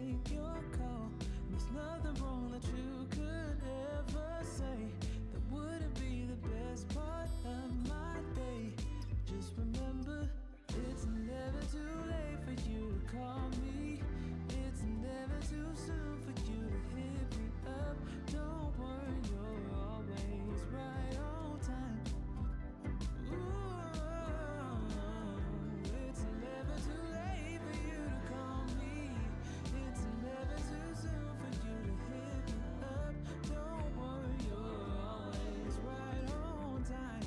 take your call. There's nothing wrong that you could ever say that wouldn't be the best part of my day. Just remember, it's never too late for you to call me. It's never too soon for you to hit me up. Don't worry, you're always right on time. It's never too late for you to call me. It's never too soon for you to hit me up. Don't worry, you're always right on time.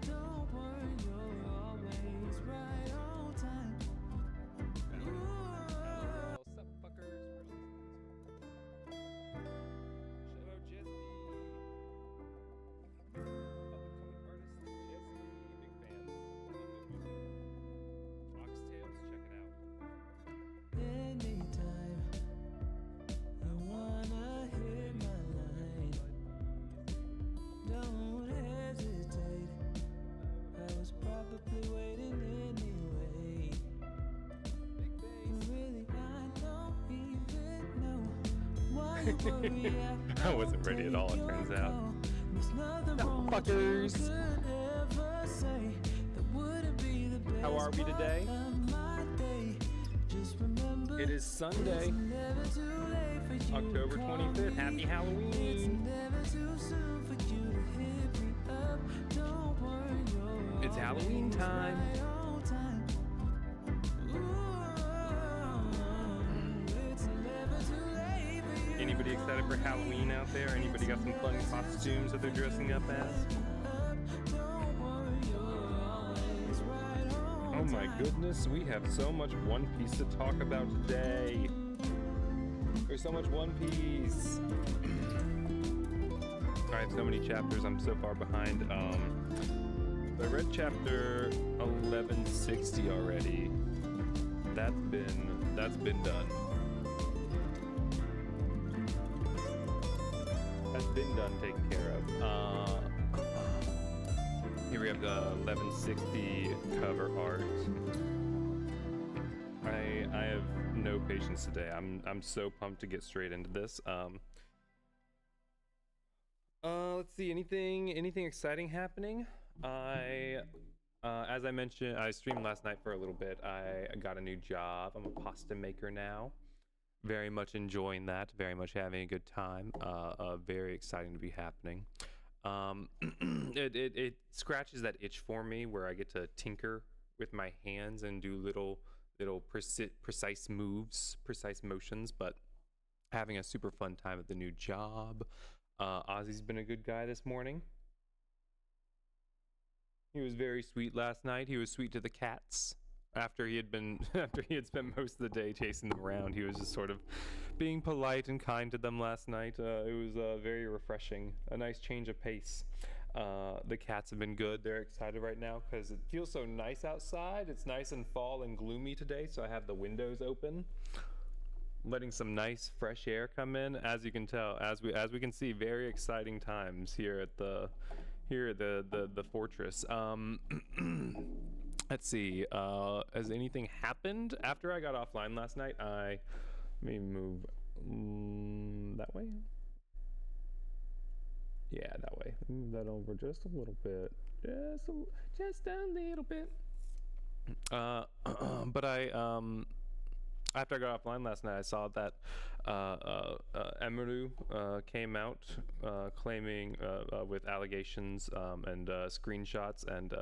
Don't worry, you're always right on time. What's up, fuckers? Shout out Jesse. Up-and-coming artist Jesse. Big fan. Love his music. Oxtails, check it out. Anytime you wanna hit my line, don't hesitate. I was probably waiting anyway. Big bass. Really, I don't even know why you worry. I wasn't ready at all, it turns out. There's nothing wrong that you Fuckers. could ever say that wouldn't be the best How are we today? part of my day. Just remember, It is Sunday, it's never too late for you October to call 25th. me. Happy It's Halloween. never too soon for you to hit me up. Don't worry, you're It's Halloween always time. right on time. Ooh, it's never too late for you Anybody to excited for call me. Halloween out there? Anybody got some fun costumes that they're dressing up as? Don't worry, you're always right on Oh my time. goodness, we have so much One Piece to talk about today. There's so much One Piece. I have so many chapters, I'm so far behind. I read chapter 1160 already. That's been done. That's been done, taken care of. Here we have the 1160 cover art. I have no patience today. I'm so pumped to get straight into this. Let's see, anything exciting happening? As I mentioned, I streamed last night for a little bit. I got a new job. I'm a pasta maker now. Very much enjoying that. Very much having a good time. Very exciting to be happening. It scratches that itch for me where I get to tinker with my hands and do little precise moves, precise motions, but having a super fun time at the new job. Ozzy's been a good guy this morning. He was very sweet last night. He was sweet to the cats. After he had spent most of the day chasing them around, he was just sort of being polite and kind to them last night. It was very refreshing, a nice change of pace. The cats have been good. They're excited right now because it feels so nice outside. It's nice and fall and gloomy today, so I have the windows open, letting some nice fresh air come in. As you can tell, as we can see, very exciting times here at the fortress. Let's see, has anything happened after I got offline last night? Let me move that way. Yeah, that way. Move that over just a little bit. Just a little bit. But after I got offline last night, I saw that Emiru came out claiming with allegations and screenshots and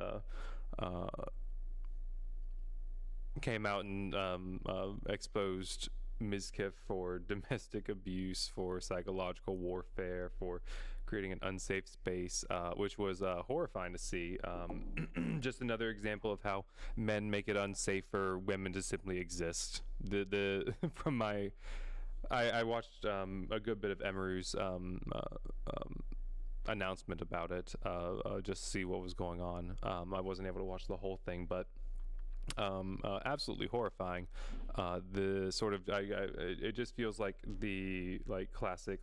came out and exposed Mizkif for domestic abuse, for psychological warfare, for creating an unsafe space, which was horrifying to see. Just another example of how men make it unsafe for women to simply exist. The from my I watched a good bit of Emeru's announcement about it, just to see what was going on. I wasn't able to watch the whole thing, but absolutely horrifying. The sort of it just feels like the classic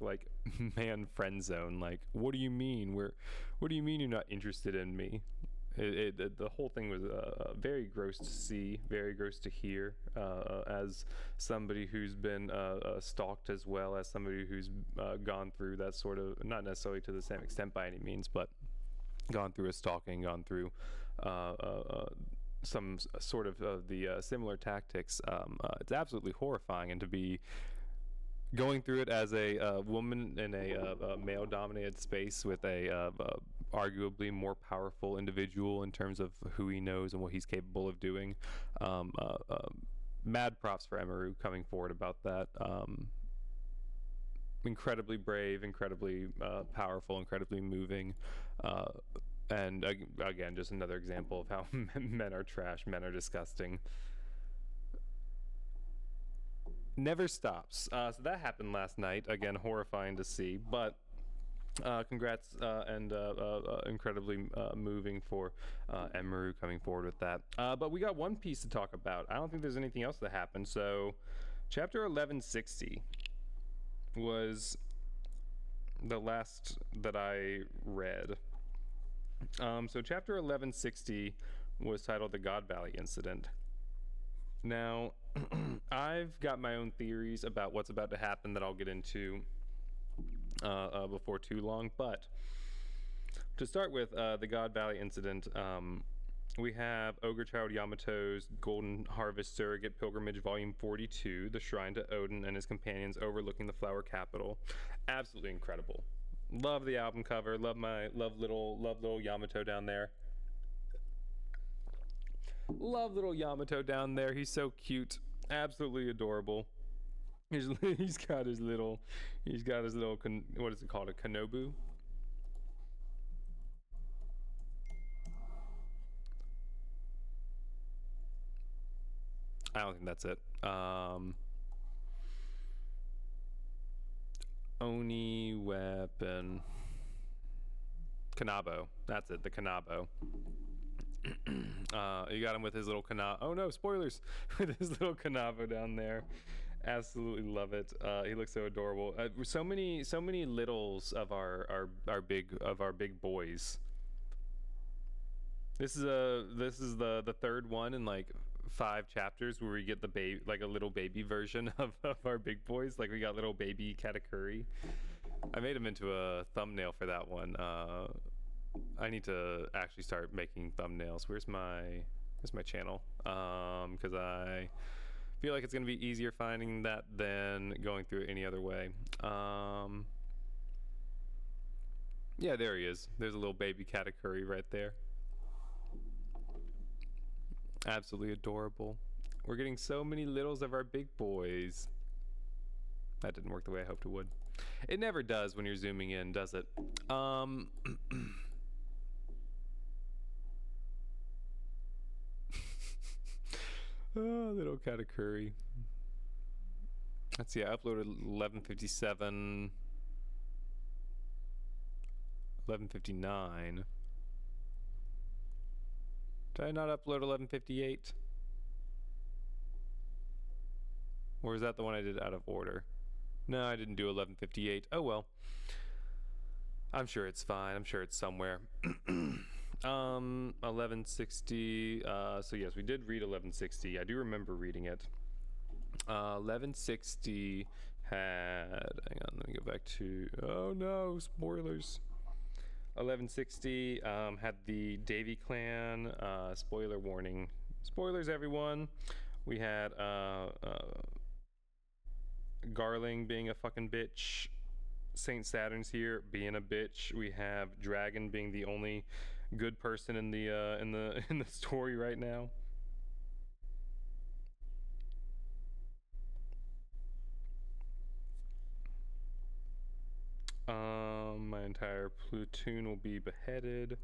man friend zone. Like, what do you mean? What do you mean you're not interested in me? The whole thing was very gross to see, very gross to hear, as somebody who's been stalked, as well as somebody who's gone through that sort of, not necessarily to the same extent by any means, but gone through a stalking, gone through some sort of the similar tactics. It's absolutely horrifying, and to be going through it as a woman in a male-dominated space with a arguably more powerful individual in terms of who he knows and what he's capable of doing. Mad props for Emeru coming forward about that. Incredibly brave, incredibly powerful, incredibly moving. And again, just another example of how men are trash, men are disgusting. Never stops. So that happened last night. Again, horrifying to see, but congrats and incredibly moving for Emeru coming forward with that. But we got One Piece to talk about. I don't think there's anything else that happened. So chapter 1160 was the last that I read. So chapter 1160 was titled The God Valley Incident. Now, I've got my own theories about what's about to happen that I'll get into before too long, but to start with, the God Valley Incident, we have Ogre Child Yamato's Golden Harvest Surrogate Pilgrimage Volume 42, The Shrine to Odin and His Companions Overlooking the Flower Capital. Absolutely incredible. Love the album cover. Love little Yamato down there. Love little Yamato down there. He's so cute. Absolutely adorable. He's got his little what is it called? A kanobu? I don't think that's it. Oni weapon. Kanabo. That's it, the Kanabo. You got him with his little Kanabo. Oh no, spoilers! With his little Kanabo down there. Absolutely love it. He looks so adorable. So many littles of our big boys. This is the third one in like 5 chapters where we get the baby, like a little baby version of our big boys. Like we got little baby Katakuri. I made him into a thumbnail for that one. I need to actually start making thumbnails. Where's my channel? Because I feel like it's gonna be easier finding that than going through it any other way. Yeah, there he is. There's a little baby Katakuri right there. Absolutely adorable. We're getting so many littles of our big boys. That didn't work the way I hoped it would. It never does when you're zooming in, does it? Oh, little Katakuri. Let's see, I uploaded 11:57, 11:59. Did I not upload 11:58? Or is that the one I did out of order? No, I didn't do 11:58. Oh well. I'm sure it's fine. I'm sure it's somewhere. 1160. So yes, we did read 1160. I do remember reading it. 1160 had. Hang on, let me go back to. Oh no, spoilers. 1160 had the Davy clan. Spoiler warning. Spoilers, everyone. We had Garling being a fucking bitch. Saint Saturn's here being a bitch. We have Dragon being the only good person in the story right now. My entire platoon will be beheaded.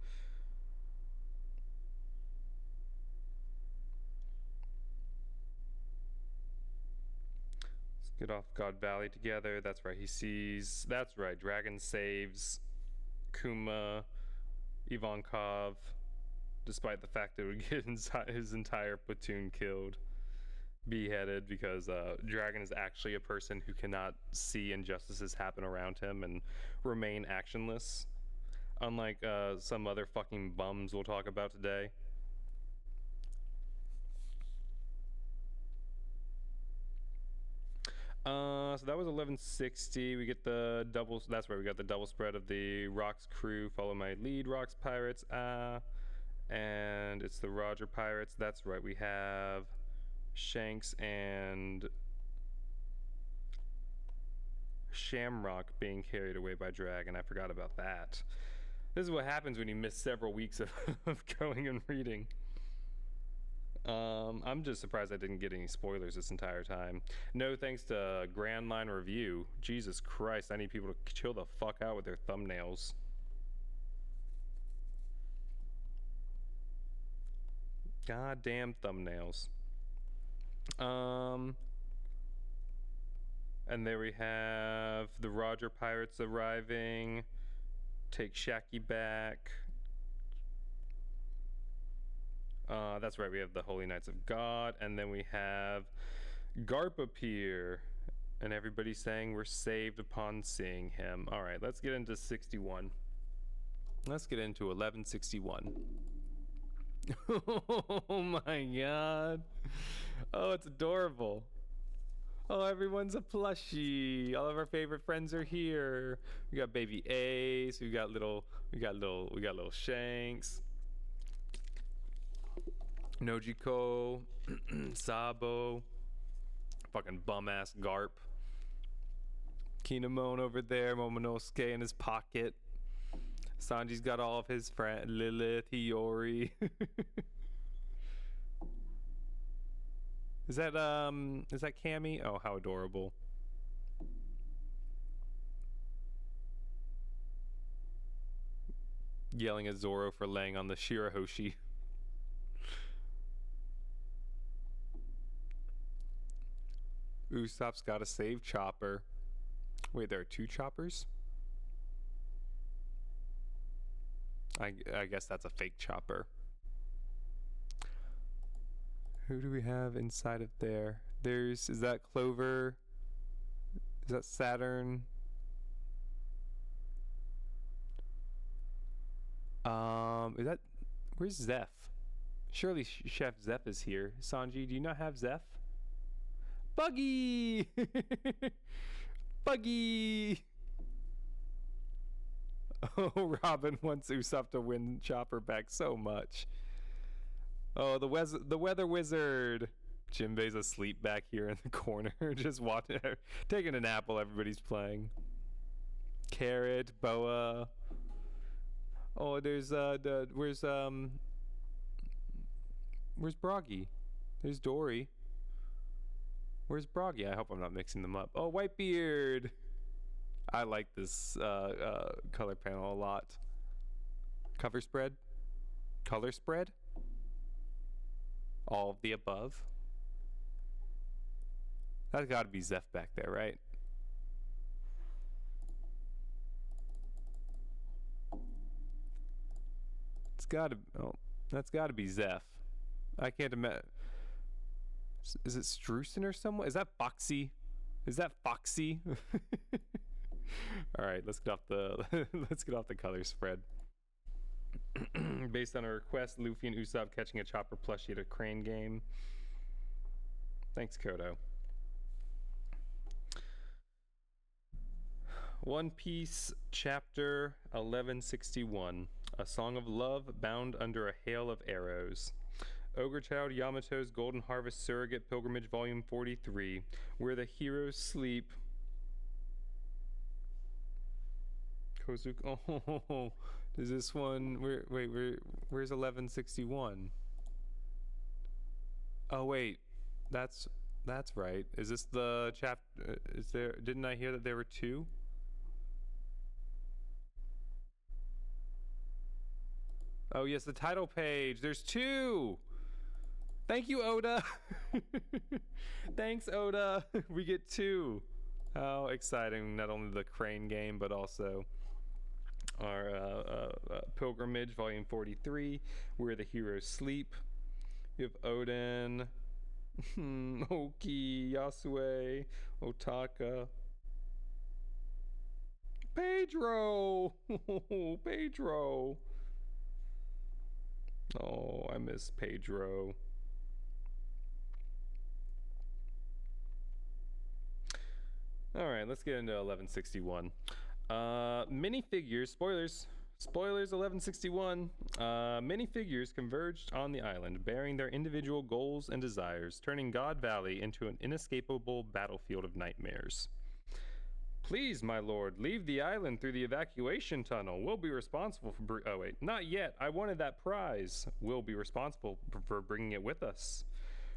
Let's get off God Valley together. That's right. He sees. That's right. Dragon saves Kuma, Ivankov, despite the fact that it would get his entire platoon killed, beheaded, because Dragon is actually a person who cannot see injustices happen around him and remain actionless, unlike some other fucking bums we'll talk about today. So that was 1160. We get the double. That's right. We got the double spread of the Rocks crew. Follow my lead, Rocks pirates. And it's the Roger pirates. That's right. We have Shanks and Shamrock being carried away by Dragon. I forgot about that. This is what happens when you miss several weeks of going and reading. I'm just surprised I didn't get any spoilers this entire time. No thanks to Grandline review. Jesus Christ, I need people to chill the fuck out with their thumbnails. Goddamn thumbnails. And there we have the Roger pirates arriving. Take Shaki back. That's right, we have the Holy Knights of God, and then we have Garp appear, and everybody's saying we're saved upon seeing him. All right, let's get into 61. Let's get into 1161. Oh my god. Oh, it's adorable. Oh, everyone's a plushie. All of our favorite friends are here. We got baby Ace, we got little Shanks. Nojiko, Sabo, fucking bum ass Garp, Kinemon over there, Momonosuke in his pocket. Sanji's got all of his friends, Lilith, Hiyori. Is that Cammy? Oh, how adorable. Yelling at Zoro for laying on the Shirahoshi. Usopp's gotta save Chopper. Wait, there are two Choppers? I guess that's a fake Chopper. Who do we have inside of there? Is that Clover? Is that Saturn? Where's Zeph? Surely Chef Zeph is here. Sanji, do you not have Zeph? Buggy! Buggy! Oh, Robin wants Usopp to win Chopper back so much. Oh, the weather wizard. Jinbei's asleep back here in the corner, just watching, taking an apple. Everybody's playing. Carrot, Boa. Oh, there's where's Broggy? There's Dory. Where's Broggy? I hope I'm not mixing them up. Oh, Whitebeard. I like this color panel a lot. Cover spread? Color spread? All of the above? That's gotta be Zeph back there, right? That's gotta be Zeph. I can't imagine. Is it Strusen or someone? Is that Foxy? Is that Foxy? All right, let's get off the color spread. Based on a request, Luffy and Usopp catching a Chopper plushie at a Crane game. Thanks, Kodo. One Piece, chapter 1161. A Song of Love bound under a hail of arrows. Ogre Child Yamato's Golden Harvest Surrogate Pilgrimage Volume 43. Where the Heroes Sleep. Kozuki. Oh, is this one? Where's 1161? Oh wait, that's right. Is this the chapter? Is there? Didn't I hear that there were two? Oh, yes, the title page. There's two. Thank you, Oda. Thanks, Oda. We get two. How exciting. Not only the Crane game, but also our Pilgrimage, Volume 43, Where the Heroes Sleep. You have Odin, Oki, Yasue, Otaka. Pedro! Pedro! Oh, I miss Pedro. All right, let's get into 1161. Minifigures, spoilers 1161. Minifigures converged on the island, bearing their individual goals and desires, turning God Valley into an inescapable battlefield of nightmares. Please, my lord, leave the island through the evacuation tunnel. We'll be responsible for... oh, wait, not yet. I wanted that prize. We'll be responsible for bringing it with us.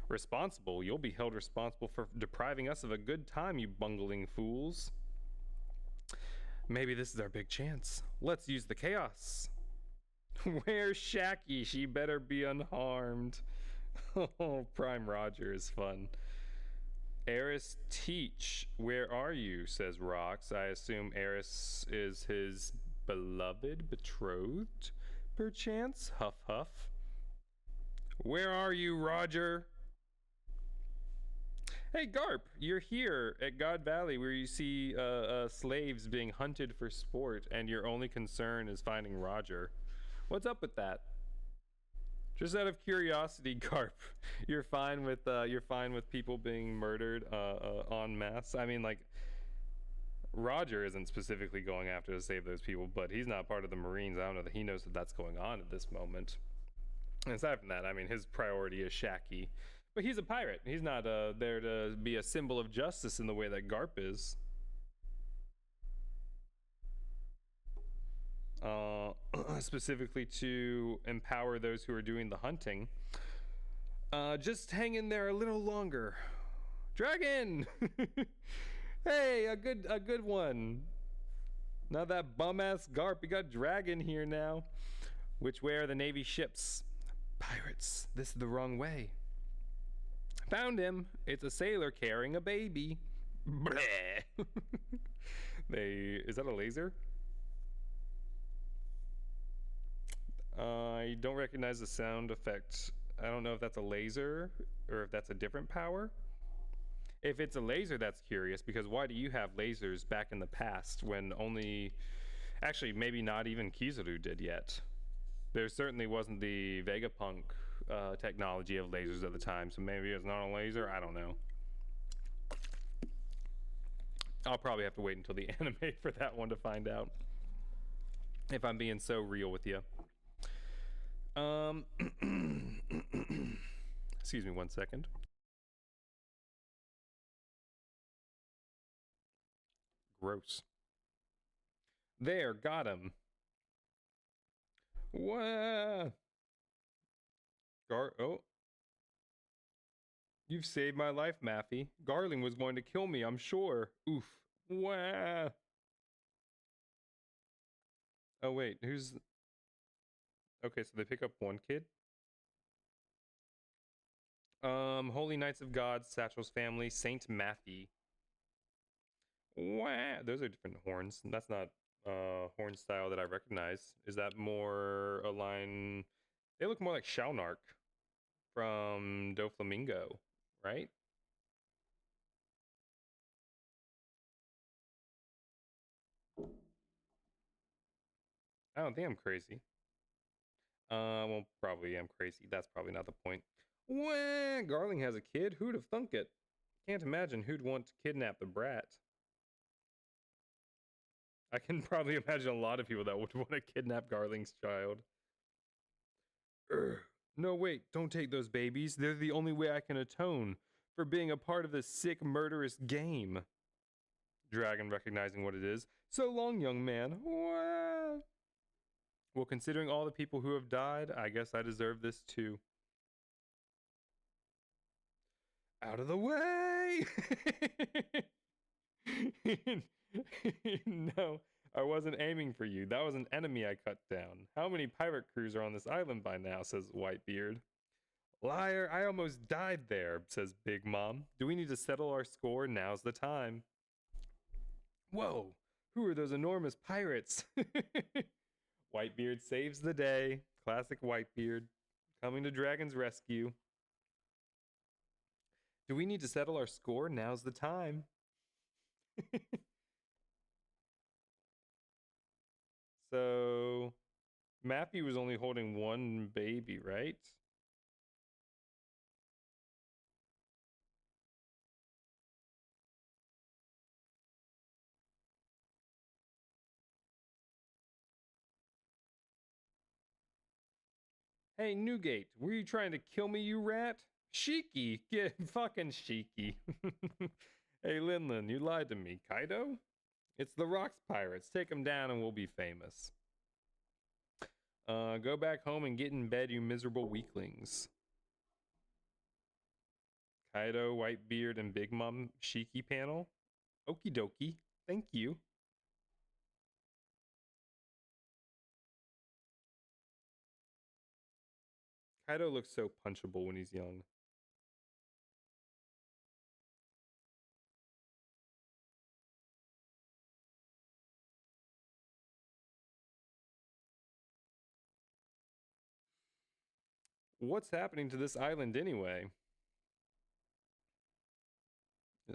Responsible? You'll be held responsible for depriving us of a good time, you bungling fools. Maybe this is our big chance. Let's use the chaos. Where's Shaki? She better be unharmed. Oh, Prime Roger is fun. Eris Teach, where are you? Says Rox. I assume Eris is his beloved, betrothed, perchance? Huff huff. Where are you, Roger? Hey, Garp, you're here at God Valley where you see slaves being hunted for sport, and your only concern is finding Roger. What's up with that? Just out of curiosity, Garp, you're fine with people being murdered en masse. I mean, like, Roger isn't specifically going after to save those people, but he's not part of the Marines. I don't know that he knows that that's going on at this moment. And aside from that, I mean, his priority is Shaki. But he's a pirate. He's not there to be a symbol of justice in the way that Garp is. Specifically to empower those who are doing the hunting. Just hang in there a little longer. Dragon! Hey, a good one. Not that bum-ass Garp. We got Dragon here now. Which way are the Navy ships? Pirates. This is the wrong way. Found him. It's a sailor carrying a baby. Bleh. Is that a laser? I don't recognize the sound effect. I don't know if that's a laser or if that's a different power. If it's a laser, that's curious, because why do you have lasers back in the past when only... Actually, maybe not even Kizaru did yet. There certainly wasn't the Vegapunk technology of lasers at the time, so maybe it's not a laser. I don't know. I'll probably have to wait until the anime for that one to find out, if I'm being so real with you. Excuse me 1 second. Gross. There, got him. What? Oh. You've saved my life, Maffy. Garling was going to kill me, I'm sure. Oof. Wah. Oh, wait, who's... Okay, so they pick up one kid. Holy Knights of God, Satchel's family, Saint Maffy. Wah. Those are different horns. That's not horn style that I recognize. Is that more a line... They look more like Shalnark from Doflamingo, right? I don't think I'm crazy. Well, probably am crazy. That's probably not the point. Wah! Garling has a kid? Who'd have thunk it? Can't imagine who'd want to kidnap the brat. I can probably imagine a lot of people that would want to kidnap Garling's child. No, wait, don't take those babies. They're the only way I can atone for being a part of this sick, murderous game. Dragon recognizing what it is. So long, young man. Wah! Well, considering all the people who have died, I guess I deserve this too. Out of the way! No. I wasn't aiming for you. That was an enemy I cut down. How many pirate crews are on this island by now, says Whitebeard. Liar, I almost died there, says Big Mom. Do we need to settle our score? Now's the time. Whoa, who are those enormous pirates? Whitebeard saves the day. Classic Whitebeard. Coming to Dragon's rescue. Do we need to settle our score? Now's the time. So, Mappy was only holding one baby, right? Hey, Newgate, were you trying to kill me, you rat? Shiki, get fucking Shiki. Hey, Linlin, you lied to me. Kaido? It's the Rocks Pirates. Take them down and we'll be famous. Go back home and get in bed, you miserable weaklings. Kaido, Whitebeard, and Big Mom Shiki panel. Okie dokie. Thank you. Kaido looks so punchable when he's young. What's happening to this island anyway?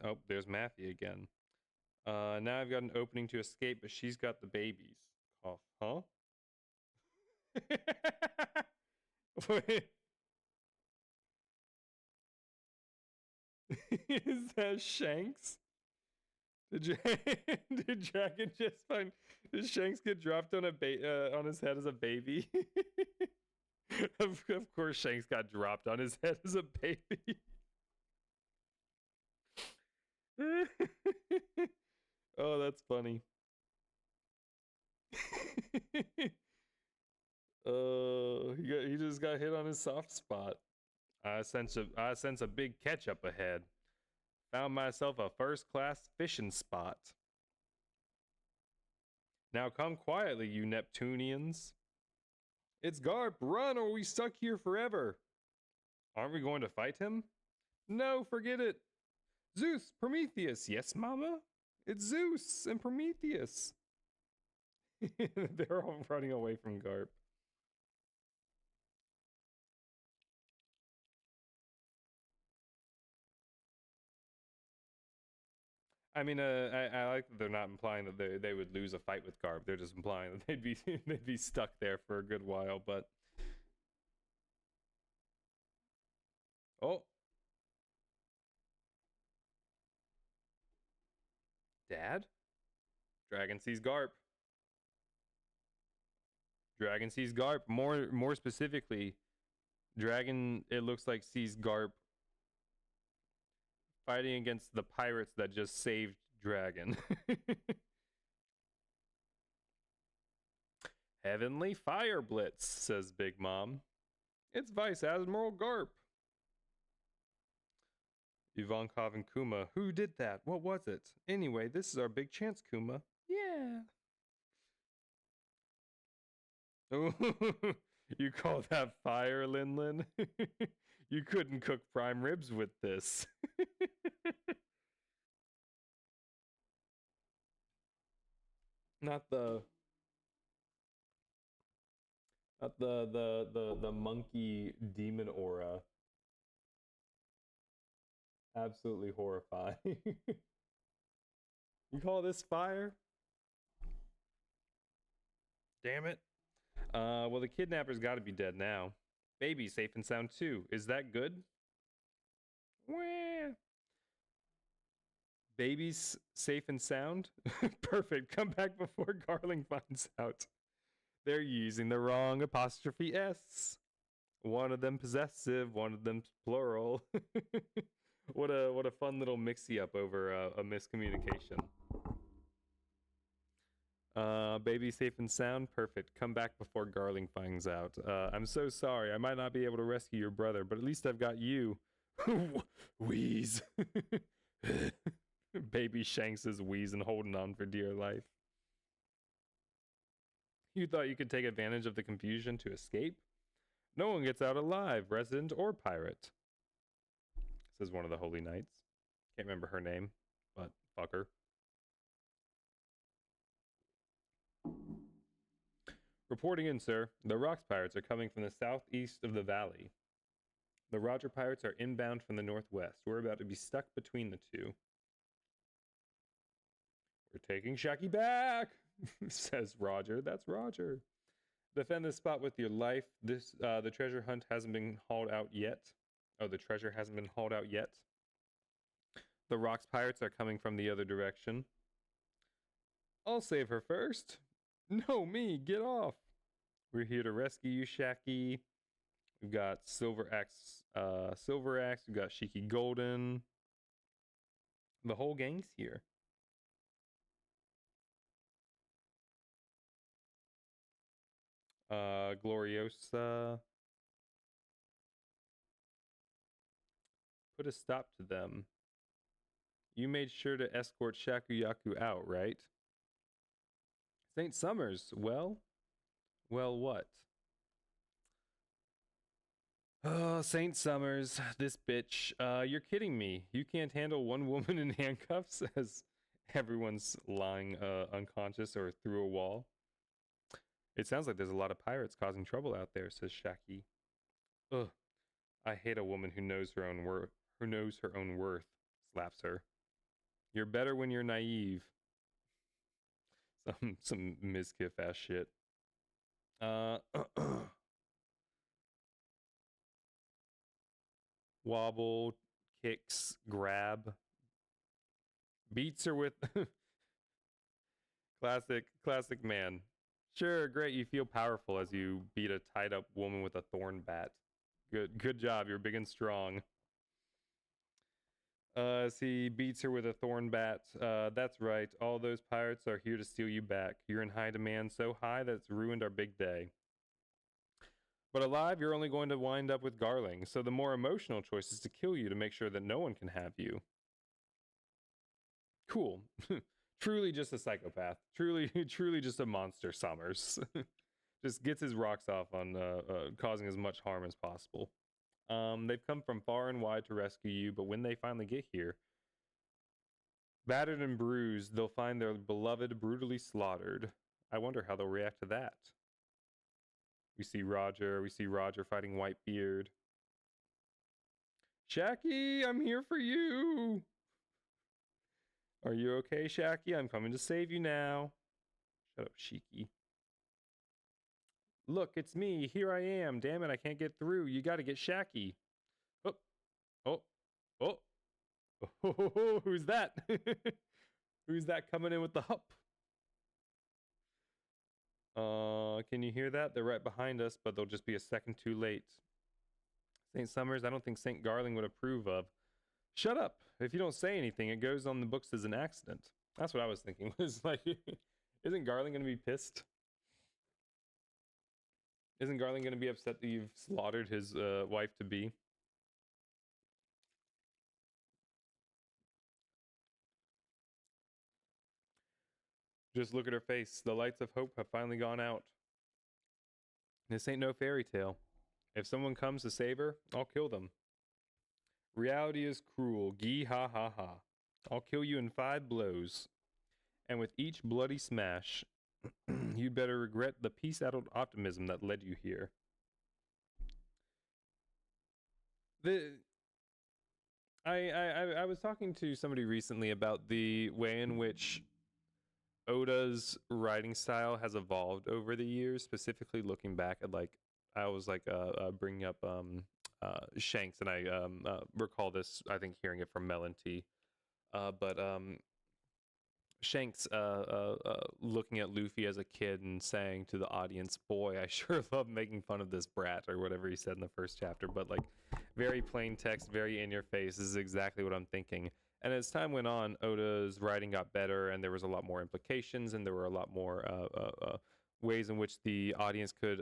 Oh, there's Matthew again. Now I've got an opening to escape, but she's got the babies. Cough, huh? Wait. Is that Shanks? Did Dragon just find? Did Shanks get dropped on on his head as a baby? Of course, Shanks got dropped on his head as a baby. Oh, that's funny. He just got hit on his soft spot. I sense a big catch up ahead. Found myself a first-class fishing spot. Now come quietly, you Neptunians. It's Garp, run or we stuck here forever. Aren't we going to fight him? No, forget it. Zeus, Prometheus, yes, mama? It's Zeus and Prometheus. They're all running away from Garp. I mean, I like that they're not implying that they would lose a fight with Garp. They're just implying that they'd be stuck there for a good while. But oh, Dad, Dragon sees Garp. Dragon sees Garp. More specifically, Dragon, it looks like, sees Garp fighting against the pirates that just saved Dragon. Heavenly Fire Blitz, says Big Mom. It's Vice Admiral Garp. Ivankov and Kuma. Who did that? What was it? Anyway, this is our big chance, Kuma. Yeah. You call that fire, Linlin? You couldn't cook prime ribs with this. Not the monkey demon aura. Absolutely horrifying. You call this fire? Damn it. Well, the kidnapper's got to be dead now. Baby safe and sound too. Is that good? Wah. Baby's safe and sound? Perfect. Come back before Garling finds out. They're using the wrong apostrophe S. One of them possessive, one of them plural. What a fun little mixy up over a miscommunication. Baby safe and sound, perfect. Come back before Garling finds out. I'm so sorry. I might not be able to rescue your brother, but at least I've got you. Wheeze. Baby Shanks is wheezing, holding on for dear life. You thought you could take advantage of the confusion to escape? No one gets out alive, resident or pirate, says one of the holy knights. Can't remember her name, but fuck her. Reporting in, sir. The Rocks Pirates are coming from the southeast of the valley. The Roger Pirates are inbound from the northwest. We're about to be stuck between the two. We're taking Shacky back, says Roger. That's Roger. Defend this spot with your life. The treasure hunt hasn't been hauled out yet. Oh, the treasure hasn't been hauled out yet. The Rocks Pirates are coming from the other direction. I'll save her first. No, me. Get off. We're here to rescue you, Shacky. We've got Silver Axe. We've got Shiki Golden. The whole gang's here. Gloriosa. Put a stop to them. You made sure to escort Shakuyaku out, right? St. Summers. Well, what? Oh, St. Summers, this bitch. You're kidding me. You can't handle one woman in handcuffs as everyone's lying unconscious or through a wall. It sounds like there's a lot of pirates causing trouble out there, says Shaki. Ugh. I hate a woman who knows her own worth. Slaps her. You're better when you're naive. Some Mizkif ass shit. Wobble, kicks, grab. Beats her with classic man. Sure, great, you feel powerful as you beat a tied up woman with a thorn bat. Good job, you're big and strong. He beats her with a thorn bat. That's right, all those pirates are here to steal you back. You're in high demand, so high that it's ruined our big day. But alive, you're only going to wind up with Garling, so the more emotional choice is to kill you to make sure that no one can have you. Cool. Truly just a psychopath. Truly just a monster, Summers. Just gets his rocks off on causing as much harm as possible. They've come from far and wide to rescue you, but when they finally get here, battered and bruised, they'll find their beloved brutally slaughtered. I wonder how they'll react to that. We see Roger fighting Whitebeard. Shacky, I'm here for you. Are you okay, Shacky? I'm coming to save you now. Shut up, Shiki. Look, it's me. Here I am. Damn it, I can't get through. You gotta get Shacky. Oh. Oh, who's that? Who's that coming in with the hup? Can you hear that? They're right behind us, but they'll just be a second too late. St. Summers, I don't think St. Garling would approve of. Shut up. If you don't say anything, it goes on the books as an accident. That's what I was thinking. Was like, isn't Garling going to be pissed? Isn't Garling going to be upset that you've slaughtered his wife-to-be? Just look at her face. The lights of hope have finally gone out. This ain't no fairy tale. If someone comes to save her, I'll kill them. Reality is cruel. Gee ha ha ha. I'll kill you in 5 blows. And with each bloody smash, you'd better regret the peace-addled optimism that led you here. I was talking to somebody recently about the way in which Oda's writing style has evolved over the years, specifically looking back at, like, I was like bringing up Shanks, and I recall this, I think, hearing it from Melon-T. But Shanks looking at Luffy as a kid and saying to the audience, boy, I sure love making fun of this brat, or whatever he said in the first chapter. But, like, very plain text, very in your face. This is exactly what I'm thinking. And as time went on, Oda's writing got better, and there was a lot more implications, and there were a lot more ways in which the audience could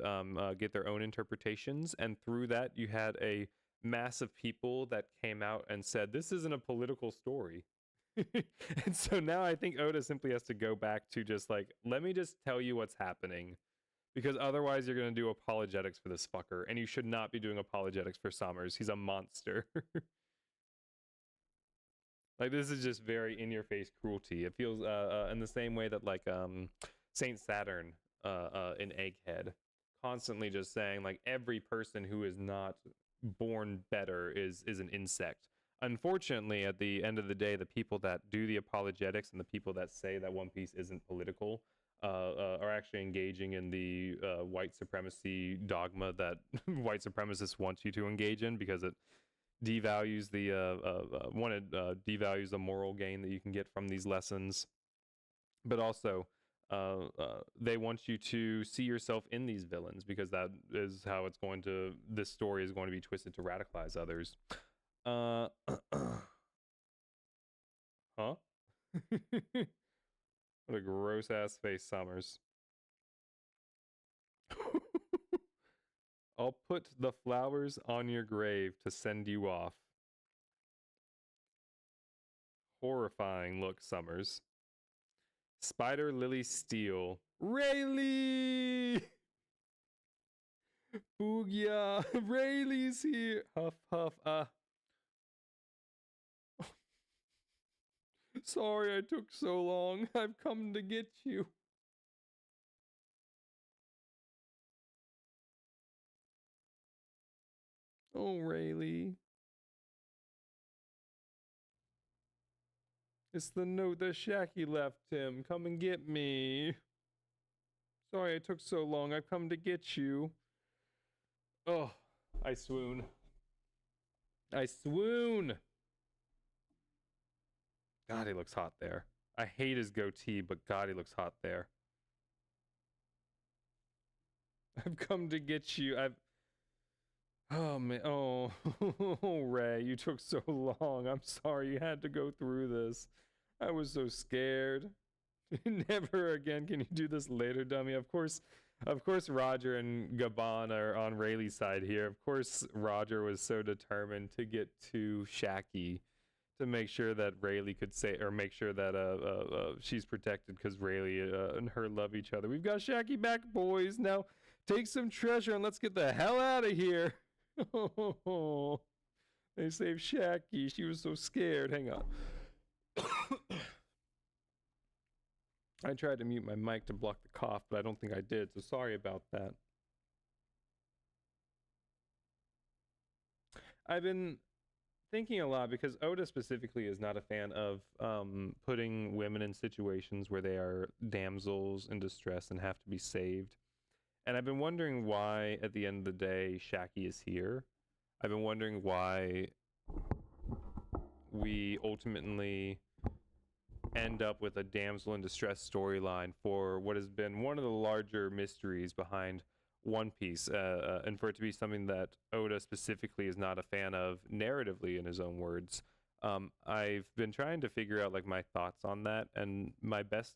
get their own interpretations. And through that, you had a mass of people that came out and said, this isn't a political story. And so now I think Oda simply has to go back to just like, let me just tell you what's happening. Because otherwise you're going to do apologetics for this fucker, and you should not be doing apologetics for Summers. He's a monster. Like, this is just very in-your-face cruelty. It feels in the same way that, like, Saint Saturn in Egghead, constantly just saying, like, every person who is not born better is an insect. Unfortunately, at the end of the day, the people that do the apologetics and the people that say that One Piece isn't political are actually engaging in the white supremacy dogma that white supremacists want you to engage in, because it devalues the devalues the moral gain that you can get from these lessons, but also they want you to see yourself in these villains, because that is how this story is going to be twisted to radicalize others. Huh? What a gross ass face, Summers. I'll put the flowers on your grave to send you off. Horrifying look, Summers. Spider Lily Steel. Rayleigh! Boogia! Rayleigh's here! Huff, huff, Sorry I took so long. I've come to get you. Oh, Rayleigh. It's the note that Shaggy left him. Come and get me. Sorry I took so long. I've come to get you. Oh, I swoon. I swoon. God, he looks hot there. I hate his goatee, but God, he looks hot there. I've come to get you. Oh, man. Oh, Ray, you took so long. I'm sorry you had to go through this. I was so scared. Never again. Can you do this later, dummy? Of course, Roger and Gabon are on Rayleigh's side here. Of course, Roger was so determined to get to Shaggy to make sure that Rayleigh could say, or make sure that she's protected, because Rayleigh and her love each other. We've got Shaggy back, boys. Now take some treasure and let's get the hell out of here. They saved Shaggy. She was so scared. Hang on. I tried to mute my mic to block the cough, but I don't think I did, so sorry about that. I've been thinking a lot, because Oda specifically is not a fan of putting women in situations where they are damsels in distress and have to be saved. And I've been wondering why, at the end of the day, Shaggy is here. I've been wondering why we ultimately end up with a damsel in distress storyline for what has been one of the larger mysteries behind One Piece, and for it to be something that Oda specifically is not a fan of narratively, in his own words. I've been trying to figure out, like, my thoughts on that, and my best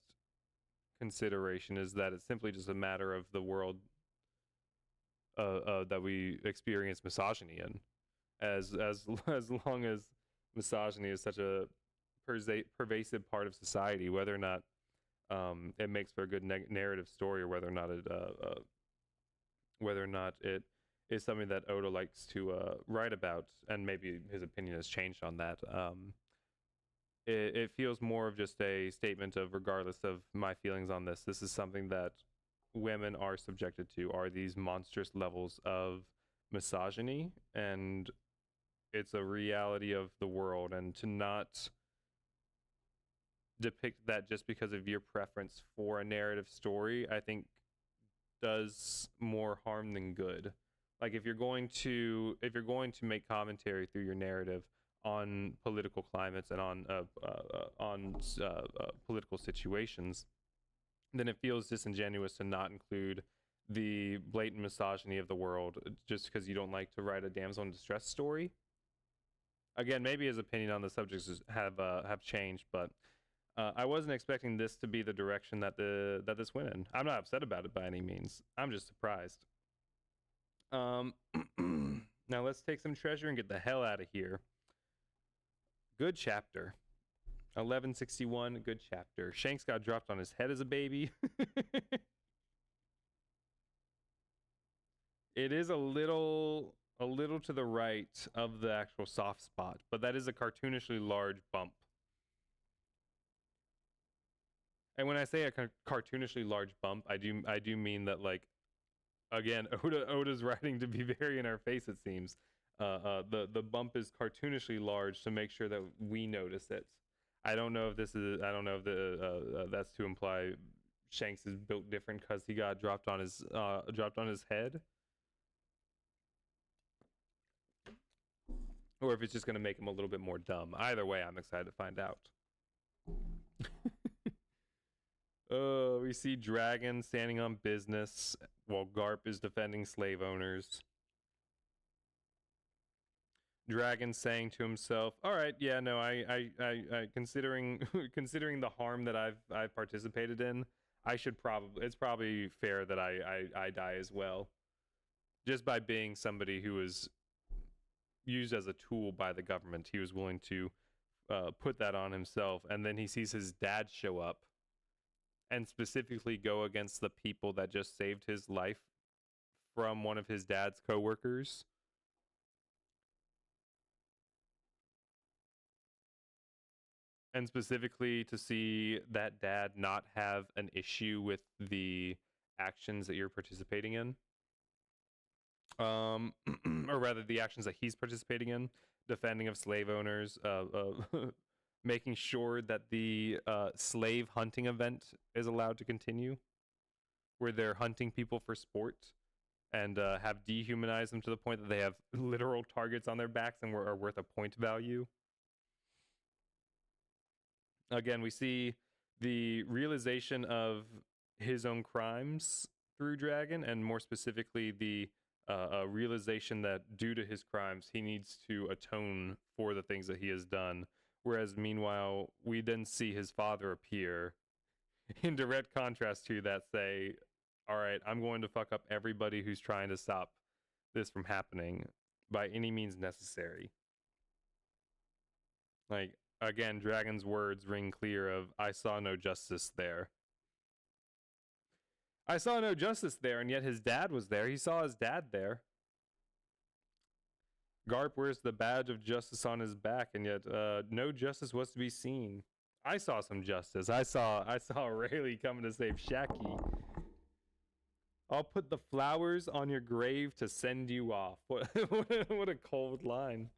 consideration is that it's simply just a matter of the world that we experience misogyny in. As long as misogyny is such a pervasive part of society, whether or not it makes for a good narrative story, or whether or not it is something that Oda likes to write about, and maybe his opinion has changed on that. It feels more of just a statement of, regardless of my feelings on this is something that women are subjected to, are these monstrous levels of misogyny, and it's a reality of the world, and to not depict that just because of your preference for a narrative story, I think does more harm than good. Like, if you're going to make commentary through your narrative on political climates and on political situations, then it feels disingenuous to not include the blatant misogyny of the world just because you don't like to write a damsel in distress story. Again, maybe his opinion on the subjects have changed, but I wasn't expecting this to be the direction that this went in. I'm not upset about it by any means. I'm just surprised. Now let's take some treasure and get the hell out of here. Good chapter. 1161, good chapter. Shanks got dropped on his head as a baby. It is a little to the right of the actual soft spot, but that is a cartoonishly large bump. And when I say a cartoonishly large bump, I do mean that, like, again, Oda's writing to be very in our face. It seems the bump is cartoonishly large to make sure that we notice it. I don't know if this is. I don't know if that's to imply Shanks is built different because he got dropped on his head, or if it's just gonna make him a little bit more dumb. Either way, I'm excited to find out. We see Dragon standing on business while Garp is defending slave owners. Dragon saying to himself, "All right, yeah, no, I considering considering the harm that I've participated in, it's probably fair that I die as well, just by being somebody who was used as a tool by the government. He was willing to put that on himself, and then he sees his dad show up and specifically go against the people that just saved his life from one of his dad's coworkers." And specifically to see that dad not have an issue with the actions that you're participating in, or rather the actions that he's participating in, defending of slave owners, making sure that the slave hunting event is allowed to continue, where they're hunting people for sport and have dehumanized them to the point that they have literal targets on their backs and are worth a point value. Again, we see the realization of his own crimes through Dragon, and more specifically, the realization that due to his crimes, he needs to atone for the things that he has done. Whereas, meanwhile, we then see his father appear in direct contrast to that, say, all right, I'm going to fuck up everybody who's trying to stop this from happening by any means necessary. Like, again, Dragon's words ring clear of, I saw no justice there. I saw no justice there, and yet his dad was there. He saw his dad there. Garp wears the badge of justice on his back, and yet no justice was to be seen. I saw some justice. I saw Rayleigh coming to save Shaki. I'll put the flowers on your grave to send you off. What a cold line.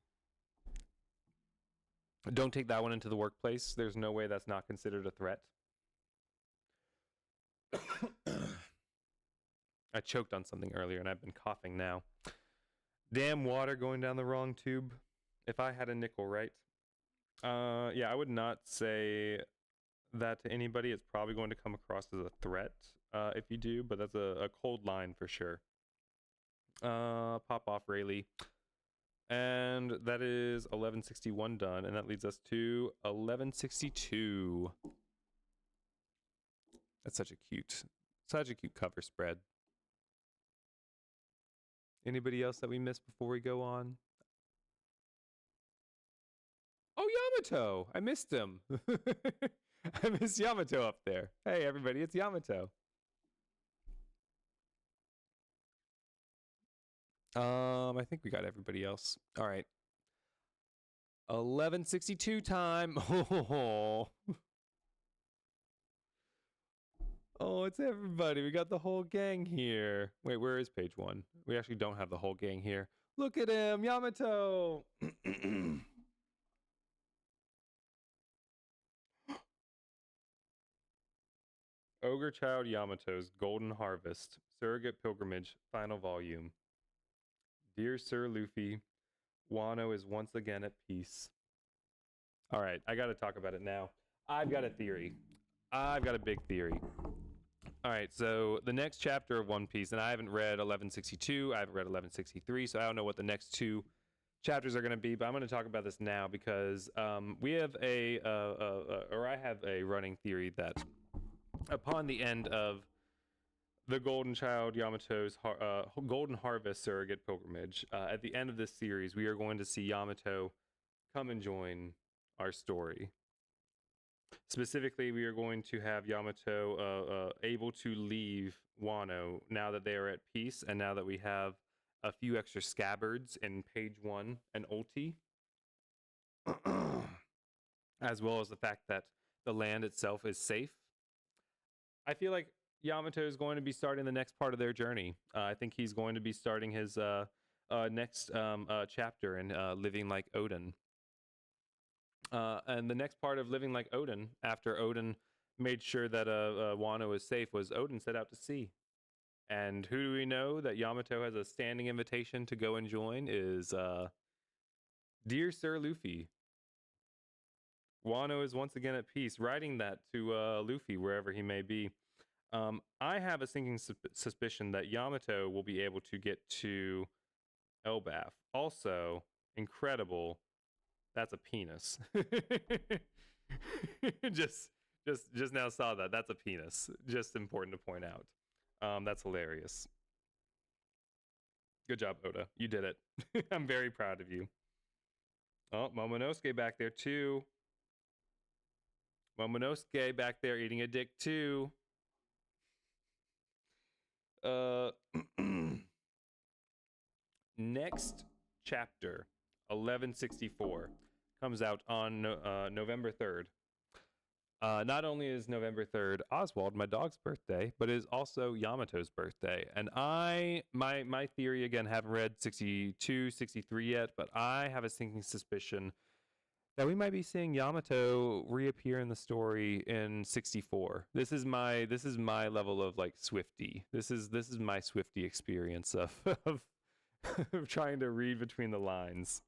Don't take that one into the workplace. There's no way that's not considered a threat. I choked on something earlier and I've been coughing now. Damn water going down the wrong tube. If I had a nickel, right? Yeah, I would not say that to anybody. It's probably going to come across as a threat if you do, but that's a cold line for sure. Pop off Rayleigh. And that is 1161 done, and that leads us to 1162. That's such a cute cover spread. Anybody else that we missed before we go on? Oh, Yamato! I missed him. I missed Yamato up there. Hey, everybody, it's Yamato. I think we got everybody else. All right. 1162 time. Oh, it's everybody. We got the whole gang here. Wait, where is page 1? We actually don't have the whole gang here. Look at him, Yamato. Ogre Child Yamato's Golden Harvest, Surrogate Pilgrimage, Final Volume. Dear Sir Luffy, Wano is once again at peace. All right, I got to talk about it now. I've got a theory. I've got a big theory. All right, so the next chapter of One Piece, and I haven't read 1162, I haven't read 1163, so I don't know what the next two chapters are going to be, but I'm going to talk about this now because we have I have a running theory that upon the end of the Golden Child Yamato's Golden Harvest Surrogate Pilgrimage, at the end of this series, we are going to see Yamato come and join our story. Specifically, we are going to have Yamato able to leave Wano now that they are at peace, and now that we have a few extra scabbards in page 1 and ulti, as well as the fact that the land itself is safe. I feel like Yamato is going to be starting the next part of their journey. I think he's going to be starting his next chapter in Living Like Odin. And the next part of Living Like Odin, after Odin made sure that Wano was safe, was Odin set out to sea. And who do we know that Yamato has a standing invitation to go and join is Dear Sir Luffy. Wano is once again at peace, writing that to Luffy wherever he may be. I have a sinking suspicion that Yamato will be able to get to Elbaf. Also, incredible. That's a penis. just now saw that. That's a penis. Just important to point out. That's hilarious. Good job, Oda. You did it. I'm very proud of you. Oh, Momonosuke back there too. Momonosuke back there eating a dick too. Next chapter, 1164, comes out on November 3rd. Not only is November 3rd Oswald, my dog's birthday, but it is also Yamato's birthday. And my theory, again, haven't read 62, 63 yet, but I have a sinking suspicion that we might be seeing Yamato reappear in the story in 64. This is my level of like Swifty. This is my Swifty experience of of trying to read between the lines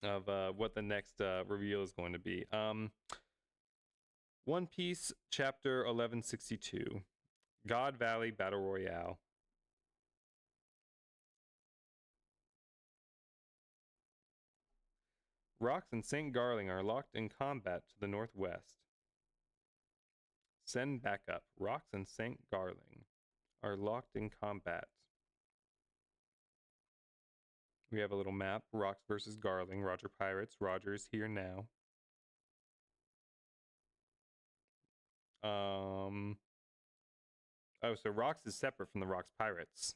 of what the next reveal is going to be. One Piece chapter 1162, God Valley Battle Royale. Rocks and St. Garling are locked in combat to the northwest. Send backup. Rocks and St. Garling are locked in combat. We have a little map. Rocks versus Garling. Roger Pirates. Roger is here now. Oh, so Rocks is separate from the Rocks Pirates.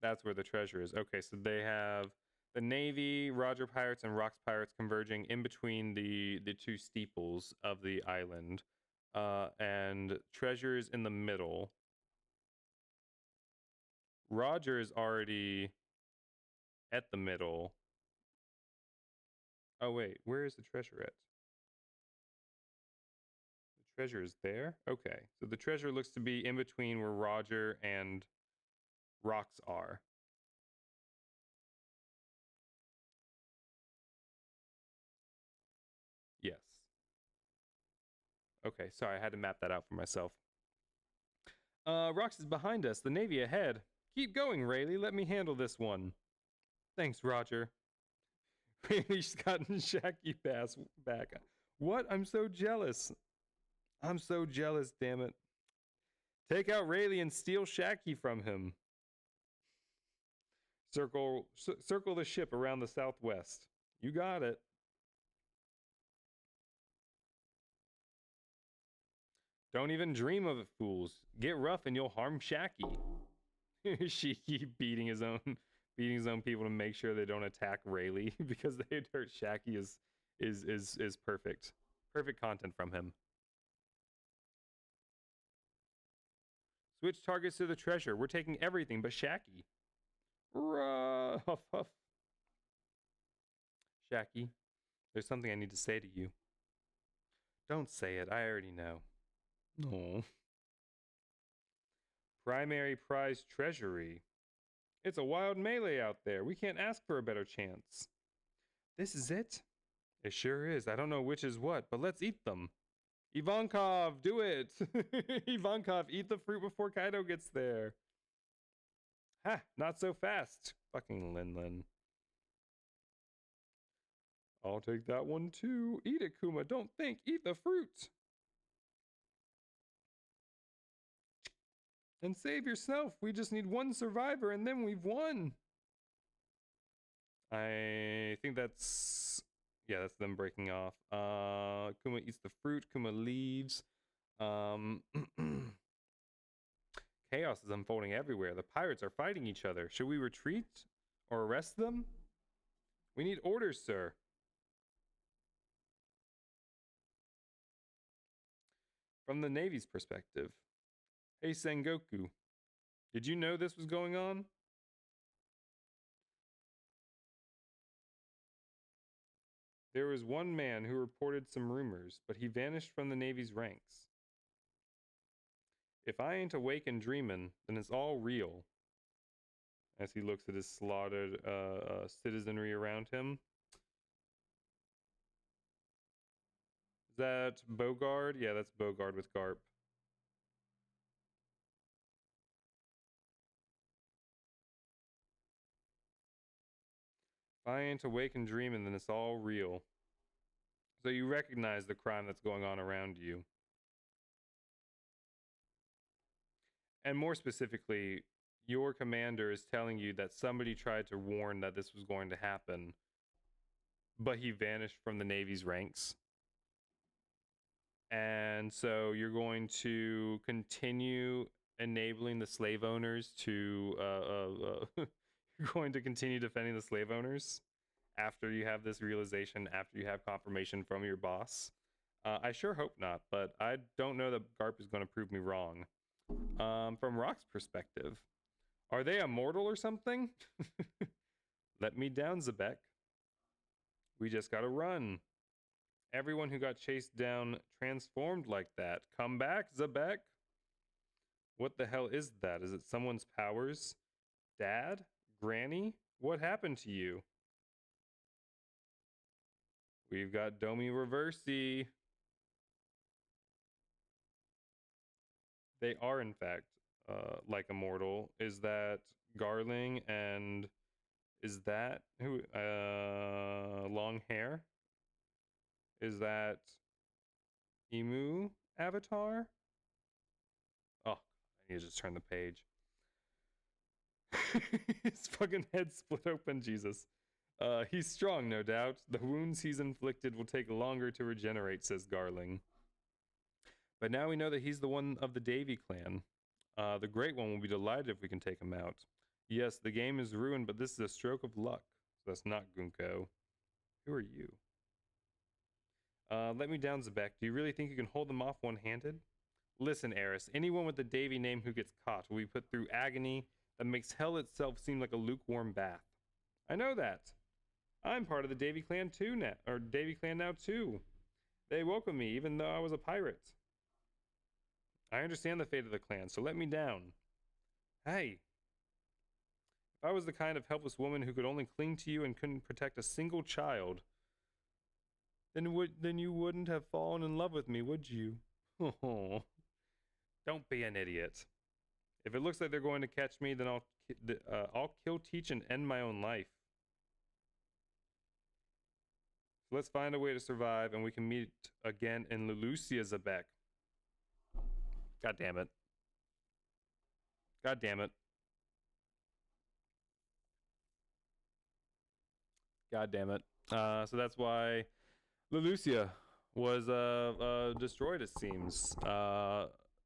That's where the treasure is. Okay, so they have the Navy, Roger Pirates, and Rocks Pirates converging in between the two steeples of the island. And treasures in the middle. Roger is already at the middle. Oh, wait, where is the treasure at? The treasure is there? Okay, so the treasure looks to be in between where Roger and Rocks are. Yes. Okay, sorry, I had to map that out for myself. Rocks is behind us, the Navy ahead. Keep going, Rayleigh, let me handle this one. Thanks, Roger. Rayleigh's gotten Shaggy Bass back. What? I'm so jealous. I'm so jealous, damn it. Take out Rayleigh and steal Shaggy from him. Circle the ship around the southwest. You got it. Don't even dream of it, fools. Get rough and you'll harm Shaggy. Shiki beating his own people to make sure they don't attack Rayleigh because they'd hurt Shaggy is perfect. Perfect content from him. Switch targets to the treasure. We're taking everything but Shaggy. Huff, huff. Shaggy, there's something I need to say to you. Don't say it. I already know. No. Primary prize treasury. It's a wild melee out there. We can't ask for a better chance. This is it? It sure is. I don't know which is what, but let's eat them. Ivankov, do it! Ivankov, eat the fruit before Kaido gets there. Ha! Not so fast. Fucking Lin. I'll take that one too. Eat it, Kuma. Don't think. Eat the fruit. And save yourself. We just need one survivor and then we've won. I think that's... yeah, that's them breaking off. Kuma eats the fruit. Kuma leaves. chaos is unfolding everywhere. The pirates are fighting each other. Should we retreat or arrest them? We need orders, sir. From the Navy's perspective. Hey, Sengoku. Did you know this was going on? There was one man who reported some rumors, but he vanished from the Navy's ranks. If I ain't awake and dreamin', then it's all real. As he looks at his slaughtered citizenry around him. Is that Bogard? Yeah, that's Bogard with Garp. If I ain't awake and dreaming, then it's all real. So you recognize the crime that's going on around you. And more specifically, your commander is telling you that somebody tried to warn that this was going to happen, but he vanished from the Navy's ranks. And so you're going to continue enabling the slave owners to you're going to continue defending the slave owners after you have this realization, after you have confirmation from your boss. I sure hope not, but I don't know that Garp is going to prove me wrong. From Rock's perspective, are they immortal or something? Let me down, Zebek. We just gotta run. Everyone who got chased down transformed like that. Come back, Zebek. What the hell is that? Is it someone's powers? Dad? Granny? What happened to you? We've got Domi Reversi. They are, in fact, like immortal. Is that Garling and is that who? Long hair? Is that Emu Avatar? Oh, I need to just turn the page. His fucking head split open, Jesus. He's strong, no doubt. The wounds he's inflicted will take longer to regenerate, says Garling. But now we know that he's the one of the Davy clan. The Great One will be delighted if we can take him out. Yes, the game is ruined, but this is a stroke of luck. So that's not Gunko. Who are you? Let me down, Zebek. Do you really think you can hold them off one-handed? Listen, Eris, anyone with the Davy name who gets caught will be put through agony that makes hell itself seem like a lukewarm bath. I know that. I'm part of the Davy clan too now, or Davy clan now too. They welcome me even though I was a pirate. I understand the fate of the clan, so let me down. Hey. If I was the kind of helpless woman who could only cling to you and couldn't protect a single child, then you wouldn't have fallen in love with me, would you? Oh. Don't be an idiot. If it looks like they're going to catch me, then I'll kill, teach, and end my own life. So let's find a way to survive, and we can meet again in Lelucia, Zebek. God damn it. God damn it. God damn it. So that's why Lelucia was destroyed, it seems.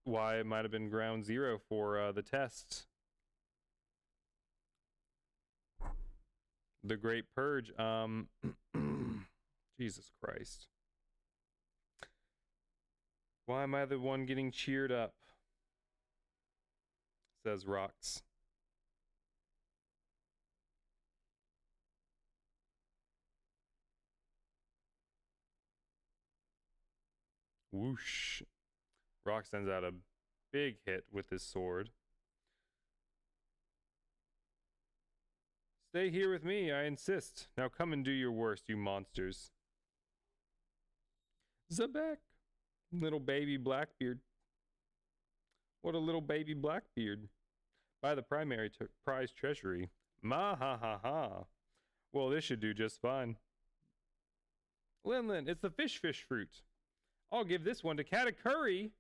Why it might have been ground zero for the test. The Great Purge. Jesus Christ. Why am I the one getting cheered up? Says Rox. Whoosh. Rock sends out a big hit with his sword. Stay here with me, I insist. Now come and do your worst, you monsters. Zebek. Little baby Blackbeard. What a little baby Blackbeard. By the primary prize treasury. Ma ha ha ha. Well, this should do just fine. Linlin, it's the fish fruit. I'll give this one to Katakuri.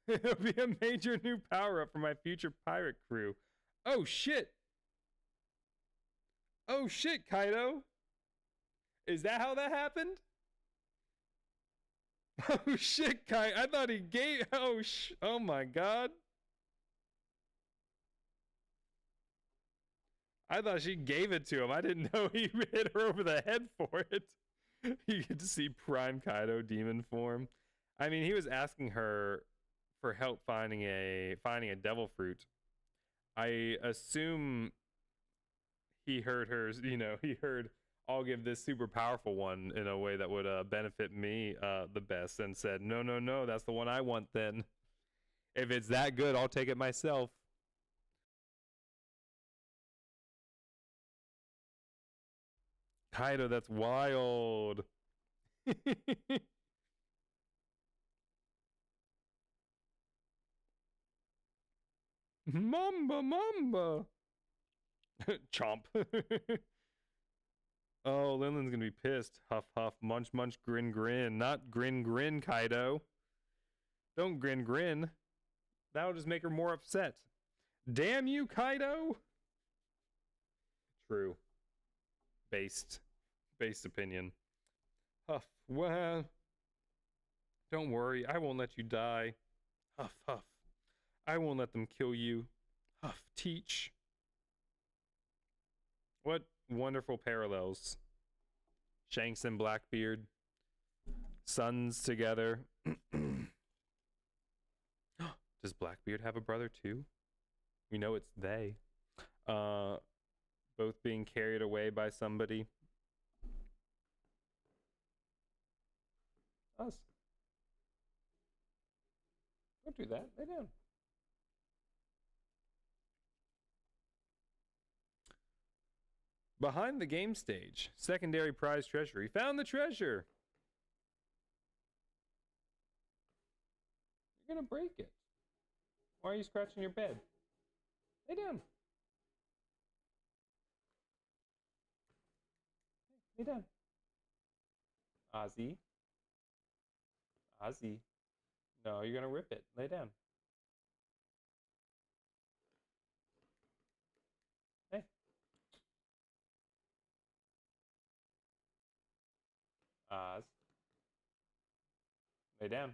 It'll be a major new power-up for my future pirate crew. Oh, shit. Oh, shit, Kaido. Is that how that happened? Oh, shit, Kaido. I thought he gave... Oh, my God. I thought she gave it to him. I didn't know he hit her over the head for it. You get to see Prime Kaido demon form. I mean, he was asking her for help finding a devil fruit. I assume he heard her, he heard I'll give this super powerful one in a way that would benefit me the best, and said, no, no, no, that's the one I want then. If it's that good, I'll take it myself. Kaido, that's wild. Mamba, mamba. Chomp. Oh, Linlin's gonna be pissed. Huff, huff, munch, munch, grin, grin. Not grin, grin, Kaido. Don't grin, grin. That'll just make her more upset. Damn you, Kaido. True. Based opinion. Huff, well, don't worry, I won't let you die. Huff, huff. I won't let them kill you. Huff, teach. What wonderful parallels. Shanks and Blackbeard. Sons together. Does Blackbeard have a brother too? We know it's they. Both being carried away by somebody. Us. Don't do that. Lay down. Behind the game stage, secondary prize treasury. Found the treasure. You're gonna break it. Why are you scratching your bed? Lay down. Lay down. Ozzy. Ozzy. No, you're gonna rip it. Lay down. Hey. Oz. Lay down.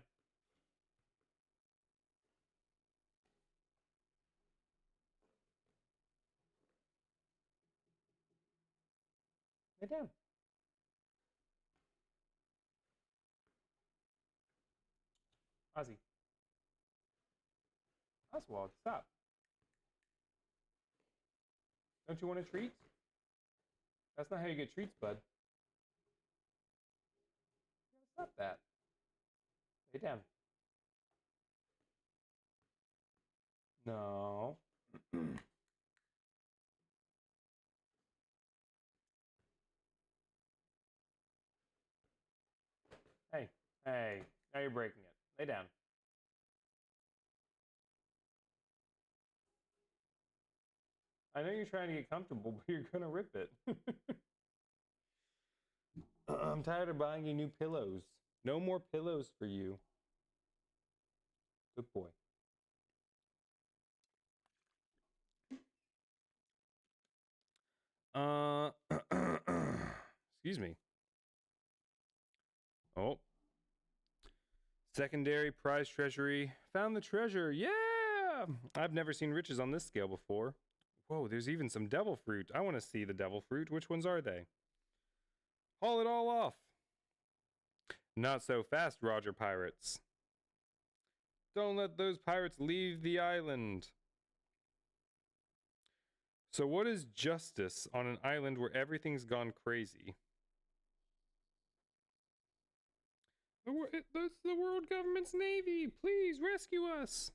Lay down. Ozzy. Oswald, stop. Don't you want a treat? That's not how you get treats, bud. Stop that. Lay down. No. Hey, hey, now you're breaking it. Lay down. I know you're trying to get comfortable, but you're gonna rip it. I'm tired of buying you new pillows. No more pillows for you. Good boy. Excuse me. Oh. Secondary prize treasury. Found the treasure. Yeah! I've never seen riches on this scale before. Whoa, there's even some devil fruit. I want to see the devil fruit. Which ones are they? Haul it all off. Not so fast, Roger Pirates. Don't let those pirates leave the island. So what is justice on an island where everything's gone crazy? That's the world government's navy. Please rescue us.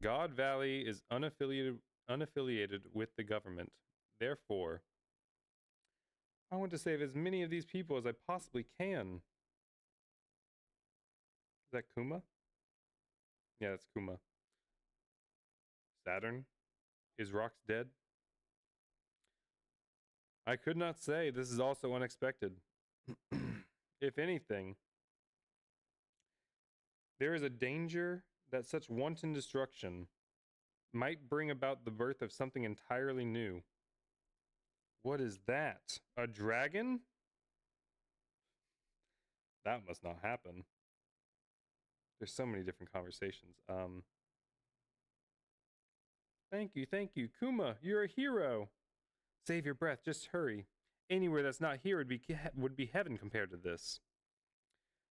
God Valley is unaffiliated with the government. Therefore, I want to save as many of these people as I possibly can. Is that Kuma? Yeah, that's Kuma. Saturn? Is Rox dead? I could not say. This is also unexpected. If anything, there is a danger that such wanton destruction might bring about the birth of something entirely new. What is that? A dragon? That must not happen. There's so many different conversations. Thank you, thank you. Kuma, you're a hero. Save your breath, just hurry. Anywhere that's not here would be heaven compared to this.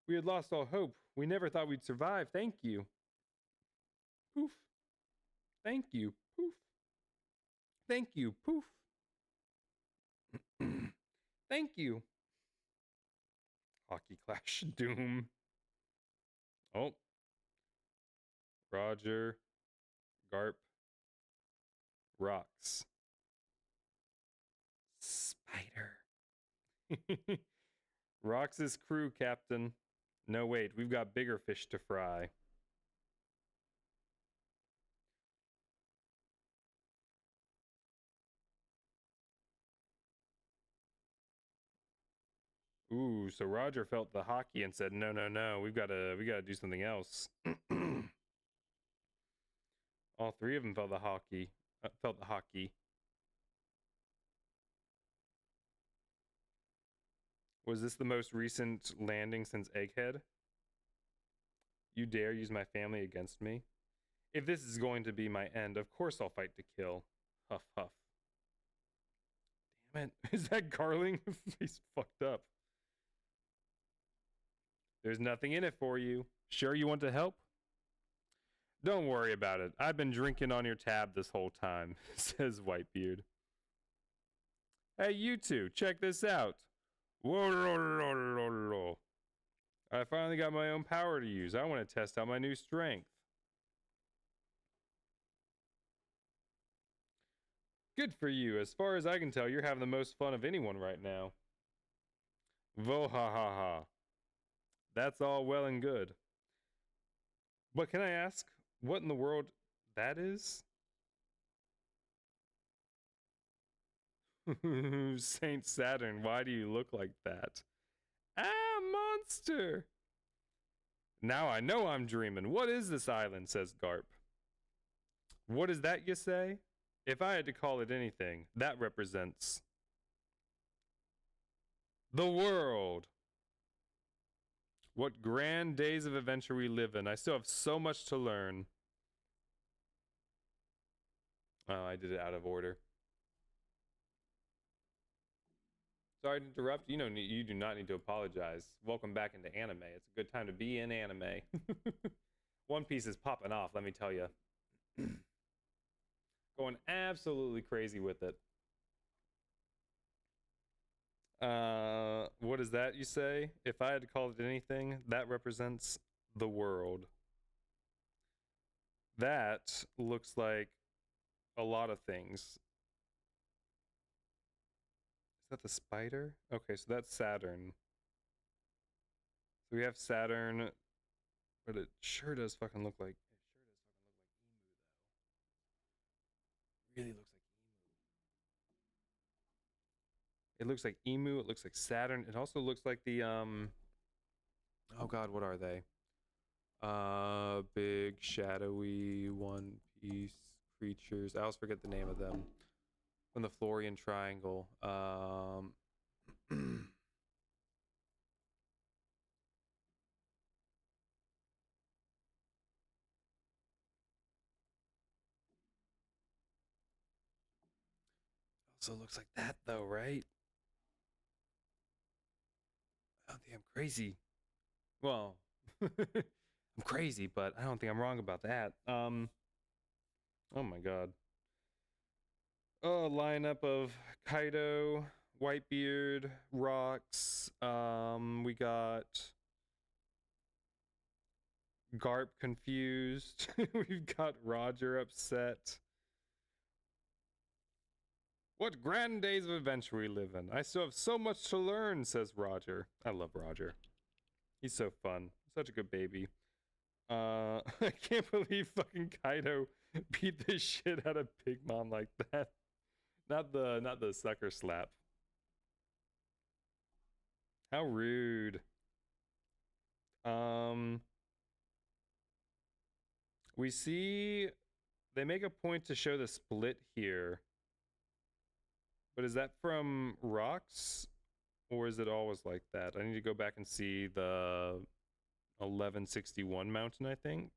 We had lost all hope. We never thought we'd survive. Thank you. Poof. Thank you. Poof. Thank you. Poof. Thank you. Hockey Clash Doom. Oh. Roger. Garp. Rocks. Spider. Rocks' crew, Captain. No, wait, we've got bigger fish to fry. Ooh, so Roger felt the hockey and said, "No, no, no, we gotta do something else." All three of them felt the hockey. Felt the hockey. Was this the most recent landing since Egghead? You dare use my family against me? If this is going to be my end, of course I'll fight to kill. Huff, huff. Damn it. Is that Garling? He's fucked up. There's nothing in it for you. Sure you want to help? Don't worry about it. I've been drinking on your tab this whole time, says Whitebeard. Hey, you two, check this out. Whoa, I finally got my own power to use. I want to test out my new strength. Good for you. As far as I can tell, you're having the most fun of anyone right now. Vohahaha. That's all well and good. But can I ask, what in the world that is? Saint Saturn, why do you look like that? Ah, monster! Now I know I'm dreaming. What is this island, says Garp. What is that, you say? If I had to call it anything, that represents the world. What grand days of adventure we live in. I still have so much to learn. Oh, I did it out of order. Sorry to interrupt. You know, you do not need to apologize. Welcome back into anime. It's a good time to be in anime. One Piece is popping off, let me tell you. Going absolutely crazy with it. What is that you say? If I had to call it anything, that represents the world. That looks like a lot of things. Is that the spider? Okay, so that's Saturn. So we have Saturn, but it sure does fucking look like Emu, though. Really looks like Emu. It looks like Emu, it looks like Saturn. It also looks like the oh god, what are they? Big shadowy One Piece creatures. I always forget the name of them. From the Florian Triangle. Also looks like that though, right? I don't think I'm crazy. Well, I'm crazy, but I don't think I'm wrong about that. Oh my god. Oh, lineup of Kaido, Whitebeard, Rocks. We got Garp confused. We've got Roger upset. What grand days of adventure we live in. I still have so much to learn, says Roger. I love Roger. He's so fun. Such a good baby. I can't believe fucking Kaido beat the shit out of Pigmon like that. Not the sucker slap. How rude. We see they make a point to show the split here. But is that from Rocks? Or is it always like that? I need to go back and see the 1161 mountain, I think.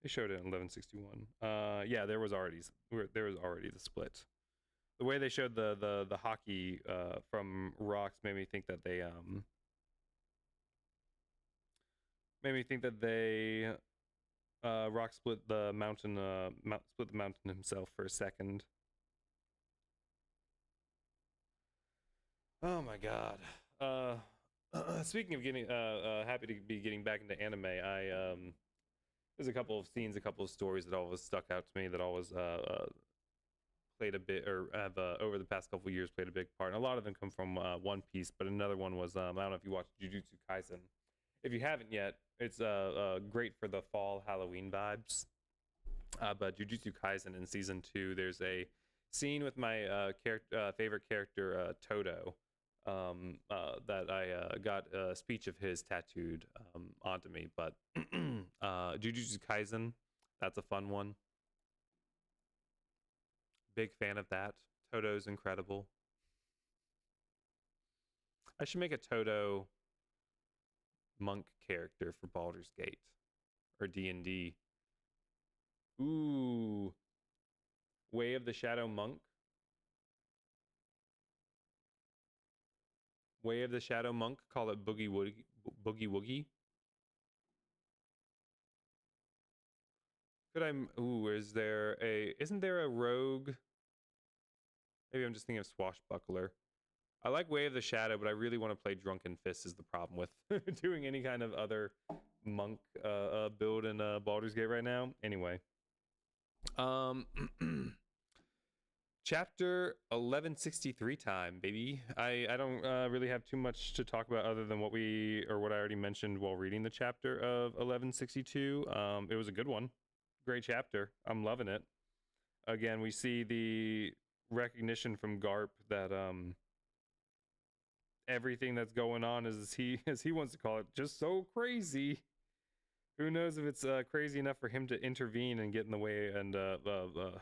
They showed it in 1161. Yeah, there was already the split. The way they showed the hockey from rocks made me think that they rock split the mountain split the mountain himself for a second. Oh my god. Speaking of getting happy to be getting back into anime, there's a couple of scenes, a couple of stories that always stuck out to me that always played a bit, or have over the past couple of years played a big part. And a lot of them come from One Piece, but another one was I don't know if you watched Jujutsu Kaisen. If you haven't yet, it's great for the fall Halloween vibes. But Jujutsu Kaisen in season 2, there's a scene with my favorite character Todo, that I got a speech of his tattooed onto me. But Jujutsu Kaisen, that's a fun one. Big fan of that. Todo's incredible. I should make a Todo monk character for Baldur's Gate or D&D. Ooh, Way of the Shadow Monk. Way of the Shadow Monk. Call it Boogie Woogie. Could I? Ooh, isn't there a rogue? Maybe I'm just thinking of Swashbuckler. I like Way of the Shadow, but I really want to play Drunken Fist is the problem with doing any kind of other monk build in Baldur's Gate right now. Anyway. Chapter 1163 time, baby. I don't really have too much to talk about other than what I already mentioned while reading the chapter of 1162. It was a good one. Great chapter. I'm loving it. Again, we see the recognition from Garp that everything that's going on is, as he wants to call it, just so crazy. Who knows if it's crazy enough for him to intervene and get in the way and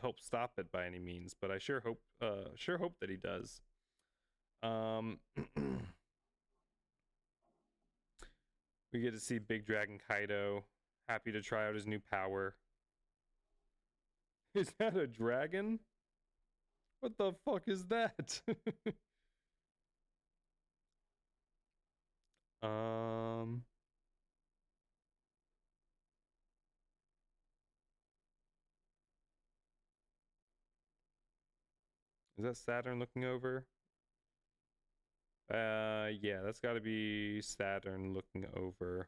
help stop it by any means? But I sure hope that he does. We get to see Big Dragon Kaido happy to try out his new power. Is that a dragon? What the fuck is that? Is that Saturn looking over? Yeah, that's got to be Saturn looking over.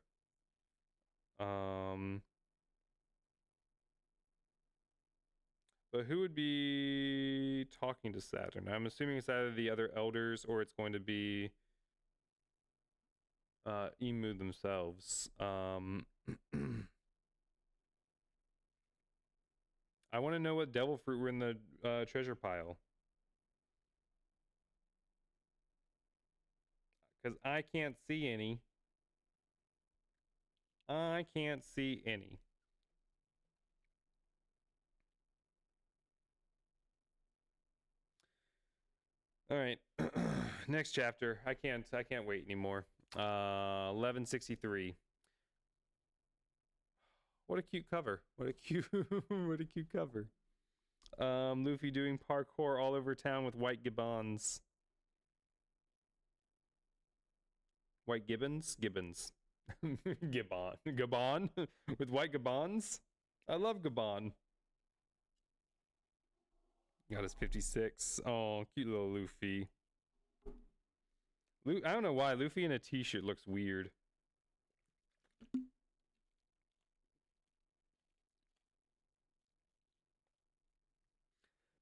But who would be talking to Saturn? I'm assuming it's either the other elders or it's going to be Emu themselves. I want to know what devil fruit were in the treasure pile. Because I can't see any. I can't see any. All right. Next chapter. I can't wait anymore. 1163. What a cute cover. What a cute cover. Luffy doing parkour all over town with white gibbons. White gibbons? Gibbons. Gibbon. With white gibbons? I love gibbon. Got his 56. Oh, cute little Luffy. I don't know why. Luffy in a t-shirt looks weird.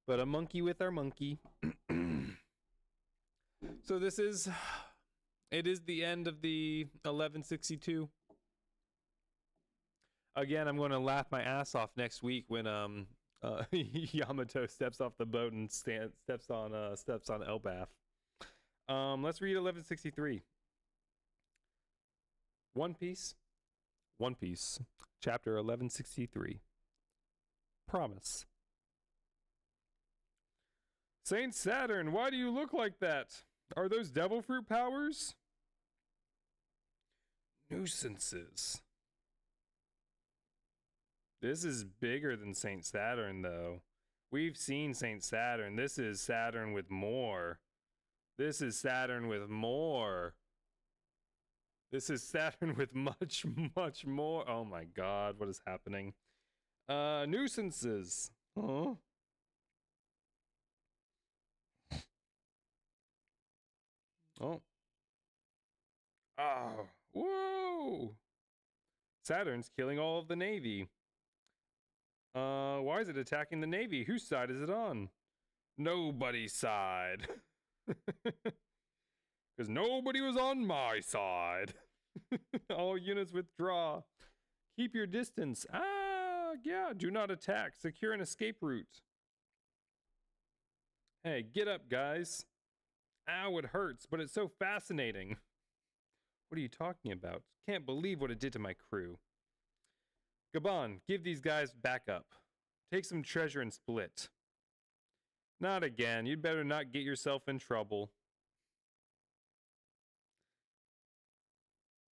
But a monkey with our monkey. So it is the end of the 1162. Again, I'm going to laugh my ass off next week when Yamato steps off the boat and steps on Elbaf. Let's read 1163. One Piece, chapter 1163. Promise. Saint Saturn, why do you look like that? Are those devil fruit powers? Nuisances. This is bigger than St. Saturn, though. We've seen St. Saturn. This is Saturn with more. This is Saturn with more. This is Saturn with much, much more. Oh my god, what is happening? Nuisances. Huh? Oh. Oh. Whoa! Saturn's killing all of the Navy. Why is it attacking the Navy? Whose side is it on? Nobody's side. Because nobody was on my side. All units withdraw. Keep your distance. Ah, yeah, do not attack. Secure an escape route. Hey, get up, guys. Ow, it hurts, but it's so fascinating. What are you talking about? Can't believe what it did to my crew. Gabon, give these guys backup. Take some treasure and split. Not again. You'd better not get yourself in trouble.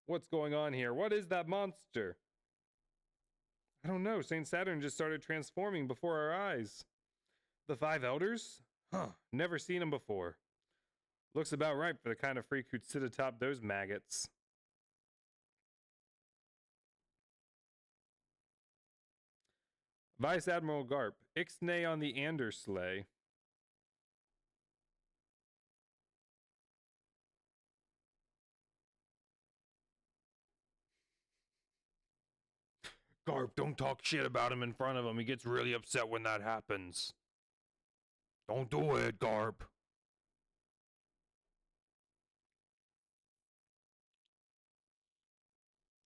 What's going on here? What is that monster? I don't know. St. Saturn just started transforming before our eyes. The Five Elders? Huh. Never seen them before. Looks about right for the kind of freak who'd sit atop those maggots. Vice Admiral Garp, Ixnay on the Andersley. Garp, don't talk shit about him in front of him. He gets really upset when that happens. Don't do it, Garp.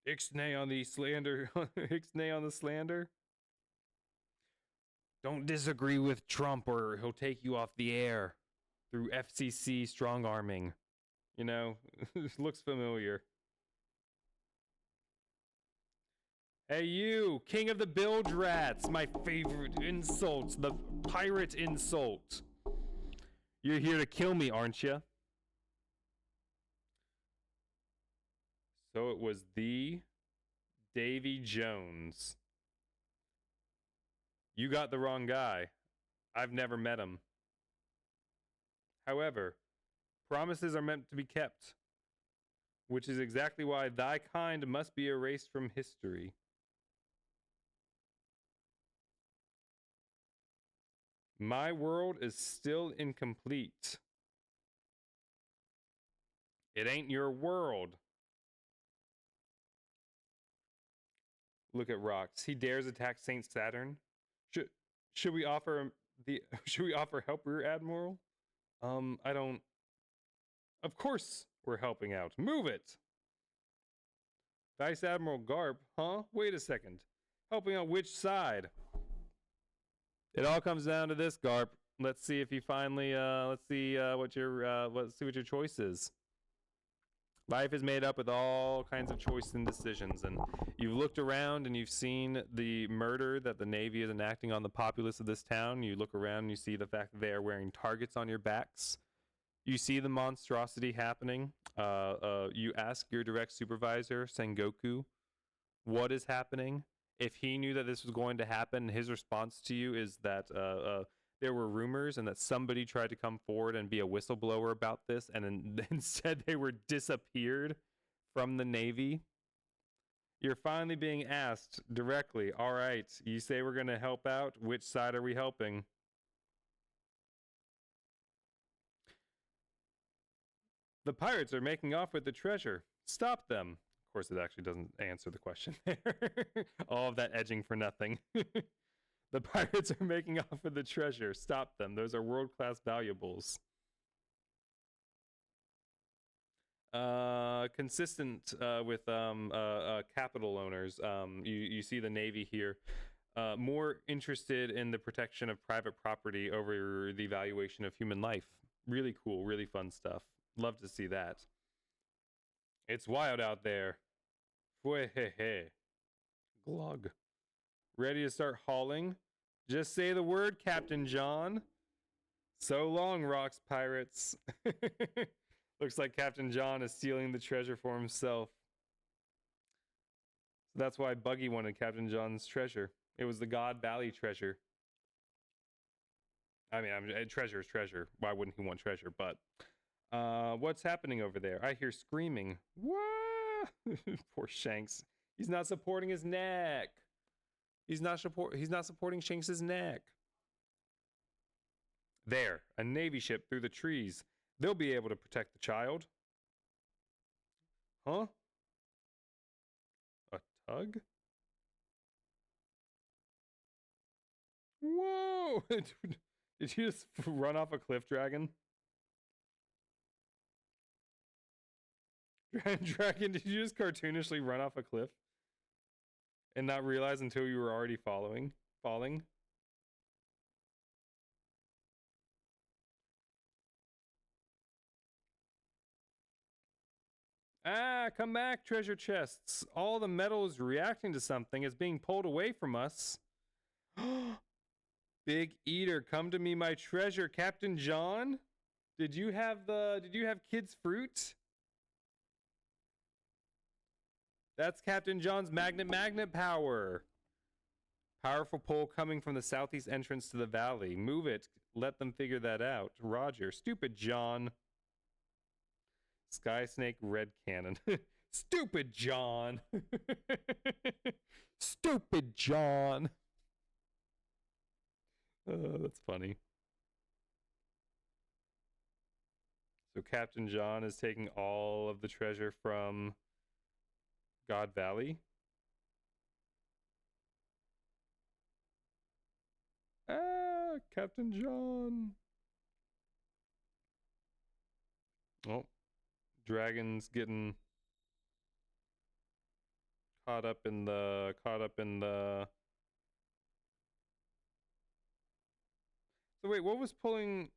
Ixnay on the slander. Ixnay on the slander. Don't disagree with Trump or he'll take you off the air through FCC strong arming. You know, this looks familiar. Hey you, king of the bilge rats, my favorite insult, the pirate insult. You're here to kill me, aren't you? So it was the Davy Jones. You got the wrong guy. I've never met him. However, promises are meant to be kept, which is exactly why thy kind must be erased from history. My world is still incomplete. It ain't your world. Look at rocks. He dares attack Saint Saturn. Should we offer help, Rear Admiral? I don't. Of course we're helping out. Move it. Vice Admiral Garp, huh? Wait a second. Helping out which side? It all comes down to this, Garp. Let's see if you finally let's see what your choice is. Life is made up with all kinds of choices and decisions, and you've looked around and you've seen the murder that the Navy is enacting on the populace of this town. You look around and you see the fact that they are wearing targets on your backs. You see the monstrosity happening. You ask your direct supervisor, Sengoku, what is happening. If he knew that this was going to happen, his response to you is that there were rumors and that somebody tried to come forward and be a whistleblower about this, and instead they were disappeared from the Navy. You're finally being asked directly, all right, you say we're going to help out. Which side are we helping? The pirates are making off with the treasure. Stop them. Of course, it actually doesn't answer the question there. All of that edging for nothing. The pirates are making off with the treasure. Stop them. Those are world-class valuables. Consistent with capital owners. You see the Navy here. More interested in the protection of private property over the valuation of human life. Really cool, really fun stuff. Love to see that. It's wild out there. Fwehehe. Glug. Ready to start hauling? Just say the word, Captain John. So long, rocks pirates. Looks like Captain John is stealing the treasure for himself. So that's why Buggy wanted Captain John's treasure. It was the God Valley treasure. I mean, treasure is treasure. Why wouldn't he want treasure? But what's happening over there? I hear screaming. What? Poor Shanks. He's not supporting his neck. He's not supporting Shanks's neck. There, a Navy ship through the trees. They'll be able to protect the child. Huh? A tug? Whoa! Did you just run off a cliff, dragon? Dragon, did you just cartoonishly run off a cliff? And not realize until you were already falling? Ah, come back, treasure chests. All the metal is reacting to something. It's being pulled away from us. Big Eater, come to me, my treasure. Captain John? Did you have kids' fruit? That's Captain John's magnet power. Powerful pull coming from the southeast entrance to the valley. Move it. Let them figure that out. Roger. Stupid John. Sky Snake Red Cannon. Stupid John. Stupid John. That's funny. So Captain John is taking all of the treasure from God Valley. Ah, Captain John. Oh, dragon's getting caught up in the So wait, what was pulling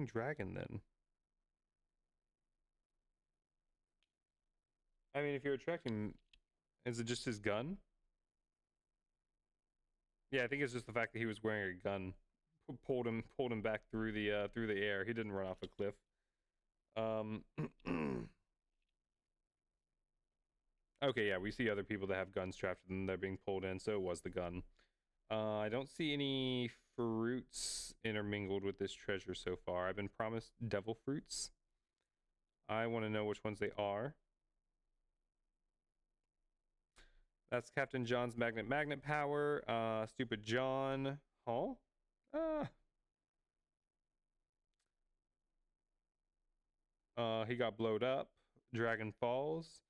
dragon then? I mean, if you're attracting, is it just his gun? Yeah, I think it's just the fact that he was wearing a gun pulled him back through the air. He didn't run off a cliff. Okay, yeah, we see other people that have guns strapped to them. They're being pulled in, so it was the gun. I don't see any fruits intermingled with this treasure so far. I've been promised devil fruits. I want to know which ones they are. That's Captain John's magnet power. Stupid John. Huh? He got blowed up. Dragon Falls.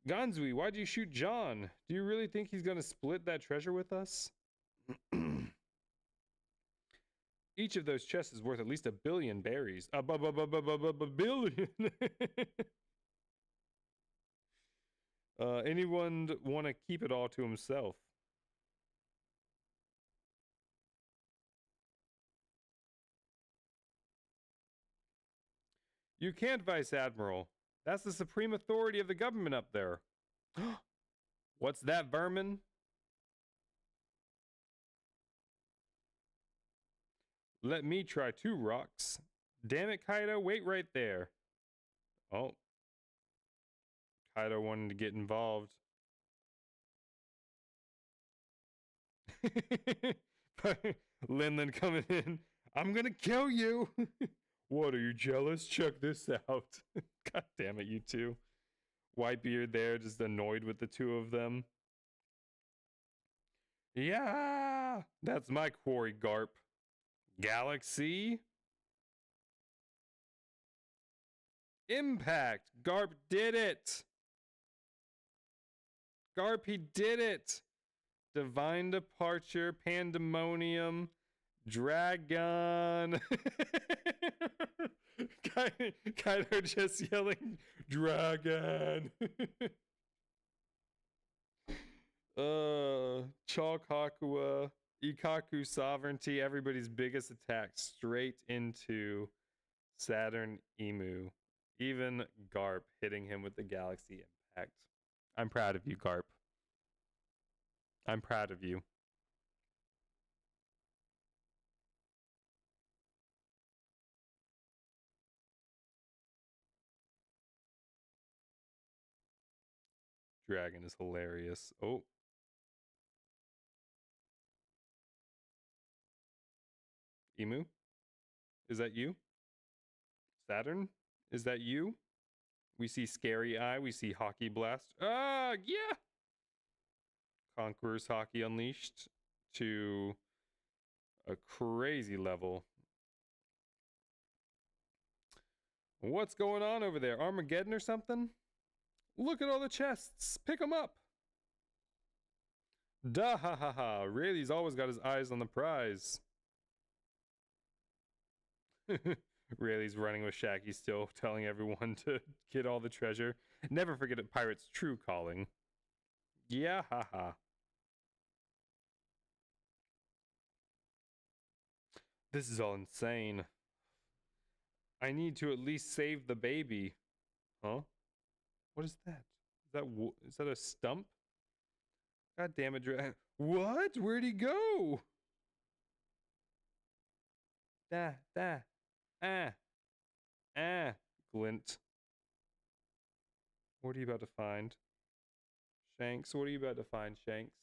Ganzui, why'd you shoot John? Do you really think he's gonna split that treasure with us? Each of those chests is worth at least 1 billion berries. A billion. Anyone want to keep it all to himself? You can't, Vice Admiral. That's the supreme authority of the government up there. What's that, vermin? Let me try 2 rocks. Damn it, Kaido, wait right there. Oh. Kaido wanted to get involved. Linlin coming in. I'm gonna kill you. What, are you jealous? Check this out. God damn it, you two. Whitebeard there, just annoyed with the two of them. Yeah, that's my quarry, Garp. Galaxy? Impact! Garp did it! Garp, he did it! Divine Departure, Pandemonium, Dragon. Kaido just yelling, Dragon. Chalk Hakua, Ikaku Sovereignty, everybody's biggest attack straight into Saturn Emu. Even Garp hitting him with the Galaxy Impact. I'm proud of you, Garp. I'm proud of you. Dragon is hilarious. Oh. Emu? Is that you? Saturn? Is that you? We see Scary Eye. We see Hockey Blast. Ah, yeah! Conqueror's Hockey unleashed to a crazy level. What's going on over there? Armageddon or something? Look at all the chests. Pick them up. Da ha ha ha. Rayleigh's always got his eyes on the prize. Rayleigh's running with Shaggy still, telling everyone to get all the treasure. Never forget a pirate's true calling. Yeah ha ha. This is all insane. I need to at least save the baby. Huh? What is that? Is that a stump? God damn it, what? Where'd he go? Ah, ah. Glint. What are you about to find? Shanks, what are you about to find, Shanks?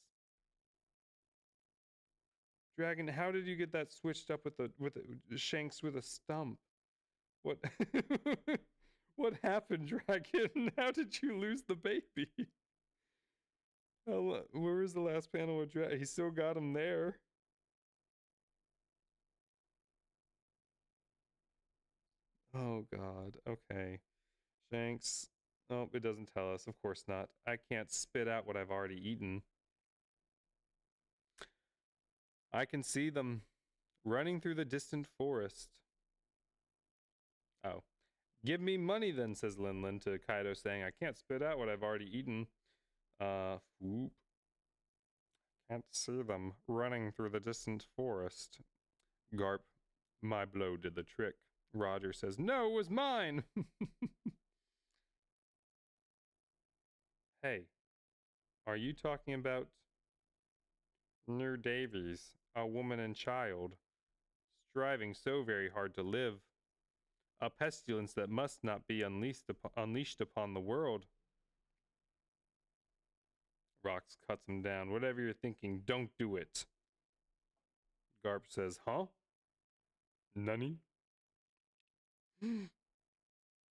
Dragon, how did you get that switched up with the Shanks with a stump? What what happened, Dragon? How did you lose the baby? Oh, where was the last panel with Dragon? He still got him there. Oh god. Okay. Shanks. Oh, it doesn't tell us. Of course not. I can't spit out what I've already eaten. I can see them running through the distant forest. Oh. Give me money then, says Linlin to Kaido, saying, I can't spit out what I've already eaten. Whoop. Can't see them running through the distant forest. Garp, my blow did the trick. Roger says, no, it was mine. Hey, are you talking about Nur Davies, a woman and child, striving so very hard to live? A pestilence that must not be unleashed upon the world. Rox cuts him down. Whatever you're thinking, don't do it. Garp says, huh? Nani?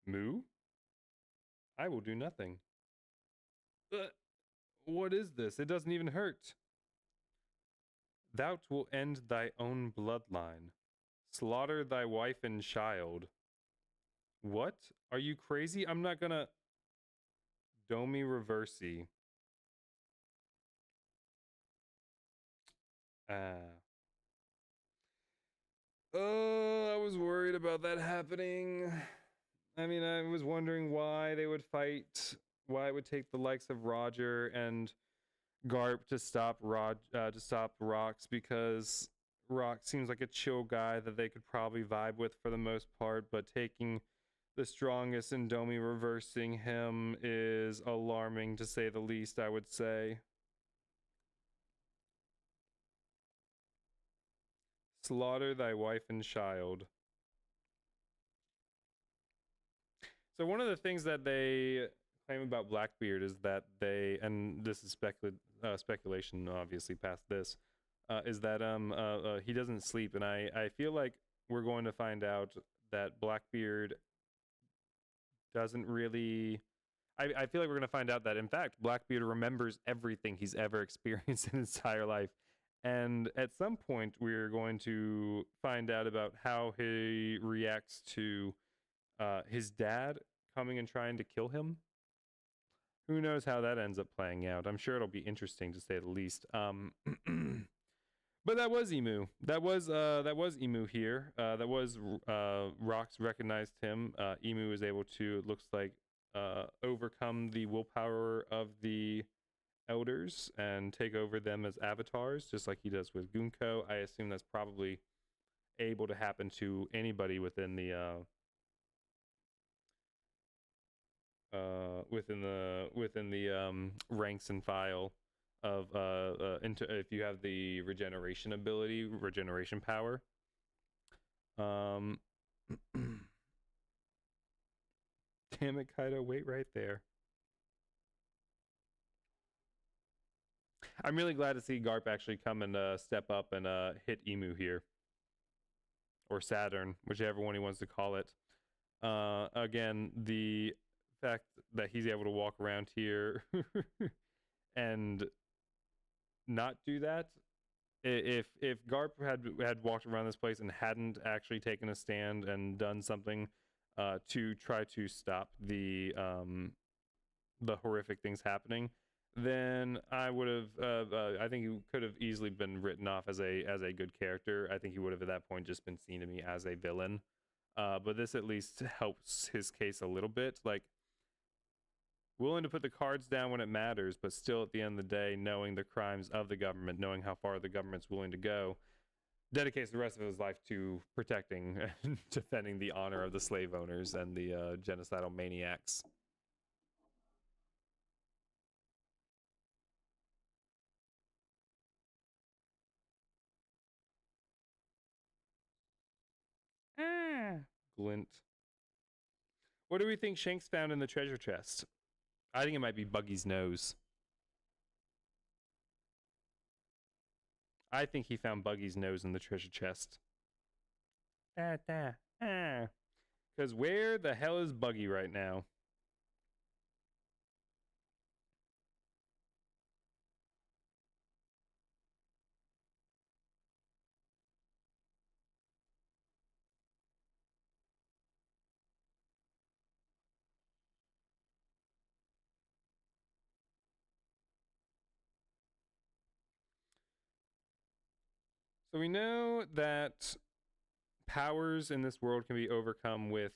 Moo? I will do nothing. What is this? It doesn't even hurt. Thou will end thy own bloodline. Slaughter thy wife and child. What? Are you crazy? I'm not gonna... Domi Reversi. Oh, I was worried about that happening. I mean, I was wondering why they would fight, why it would take the likes of Roger and Garp to stop Rox, because Rox seems like a chill guy that they could probably vibe with for the most part, but taking the strongest and Domi reversing him is alarming to say the least, I would say. Slaughter thy wife and child. So one of the things that they claim about Blackbeard is that they, and this is speculation obviously past this, is that he doesn't sleep, and I feel like we're going to find out that Blackbeard doesn't really... I feel like we're going to find out that, in fact, Blackbeard remembers everything he's ever experienced in his entire life. And at some point, we're going to find out about how he reacts to his dad coming and trying to kill him. Who knows how that ends up playing out? I'm sure it'll be interesting to say the least. But that was Emu. That was Emu here. That was Rox recognized him. Emu is able to, it looks like, overcome the willpower of the elders and take over them as avatars, just like he does with Gunko. I assume that's probably able to happen to anybody within the ranks and file of if you have the regeneration ability, regeneration power. Damn it, Kaido, wait right there. I'm really glad to see Garp actually come and step up and hit Emu here, or Saturn, whichever one he wants to call it. Again, the fact that he's able to walk around here and not do that. If Garp had walked around this place and hadn't actually taken a stand and done something to try to stop the horrific things happening, then I would have. I think he could have easily been written off as a good character. I think he would have at that point just been seen to me as a villain. But this at least helps his case a little bit. Like, willing to put the cards down when it matters, but still at the end of the day, knowing the crimes of the government, knowing how far the government's willing to go, dedicates the rest of his life to protecting and defending the honor of the slave owners and the genocidal maniacs. Glint. What do we think Shanks found in the treasure chest? I think it might be Buggy's nose. I think he found Buggy's nose in the treasure chest. Because where the hell is Buggy right now? So we know that powers in this world can be overcome with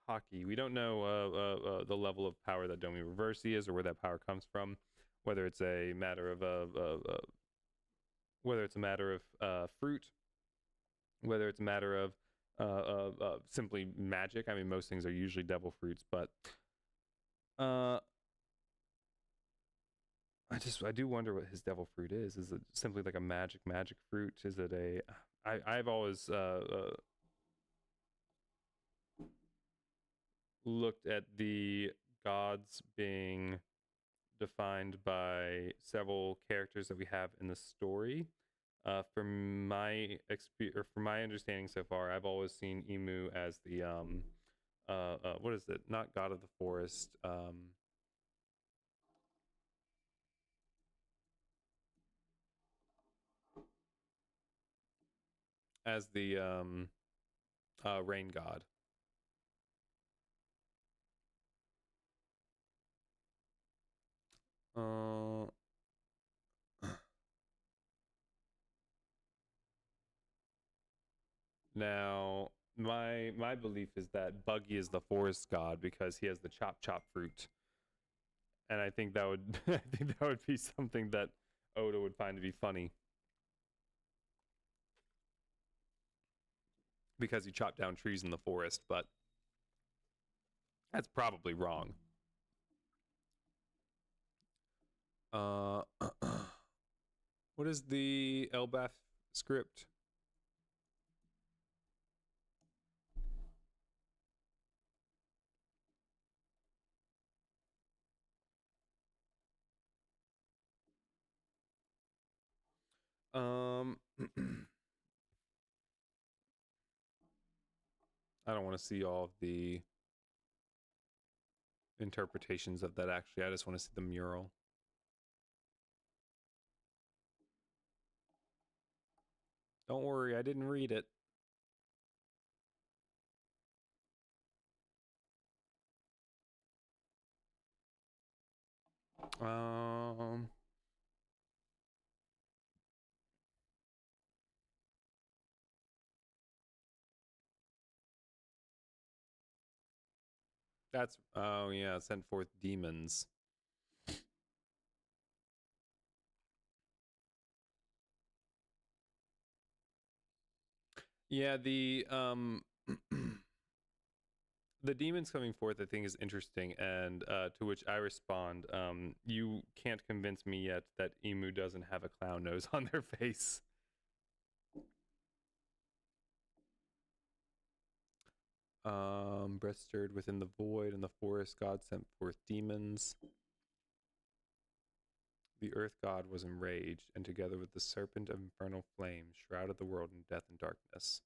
hockey. We don't know the level of power that Domi Reversi is, or where that power comes from. Whether it's a matter of fruit, whether it's a matter of simply magic. I mean, most things are usually devil fruits, but I do wonder what his devil fruit is. Is it simply like a magic fruit? Is it a I've always looked at the gods being defined by several characters that we have in the story. From my understanding so far, I've always seen Emu as the what is it? Not god of the forest. As the rain god. Now, my belief is that Buggy is the forest god because he has the chop fruit, and I think that would I think that would be something that Oda would find to be funny because he chopped down trees in the forest, but that's probably wrong. What is the Elbath script? I don't want to see all of the interpretations of that, actually. I just want to see the mural. Don't worry, I didn't read it. That's, oh yeah, sent forth demons. Yeah, the the demons coming forth I think is interesting, and to which I respond, you can't convince me yet that Emu doesn't have a clown nose on their face. Breast stirred within the void and the forest, God sent forth demons. The earth god was enraged, and together with the serpent of infernal flames, shrouded the world in death and darkness.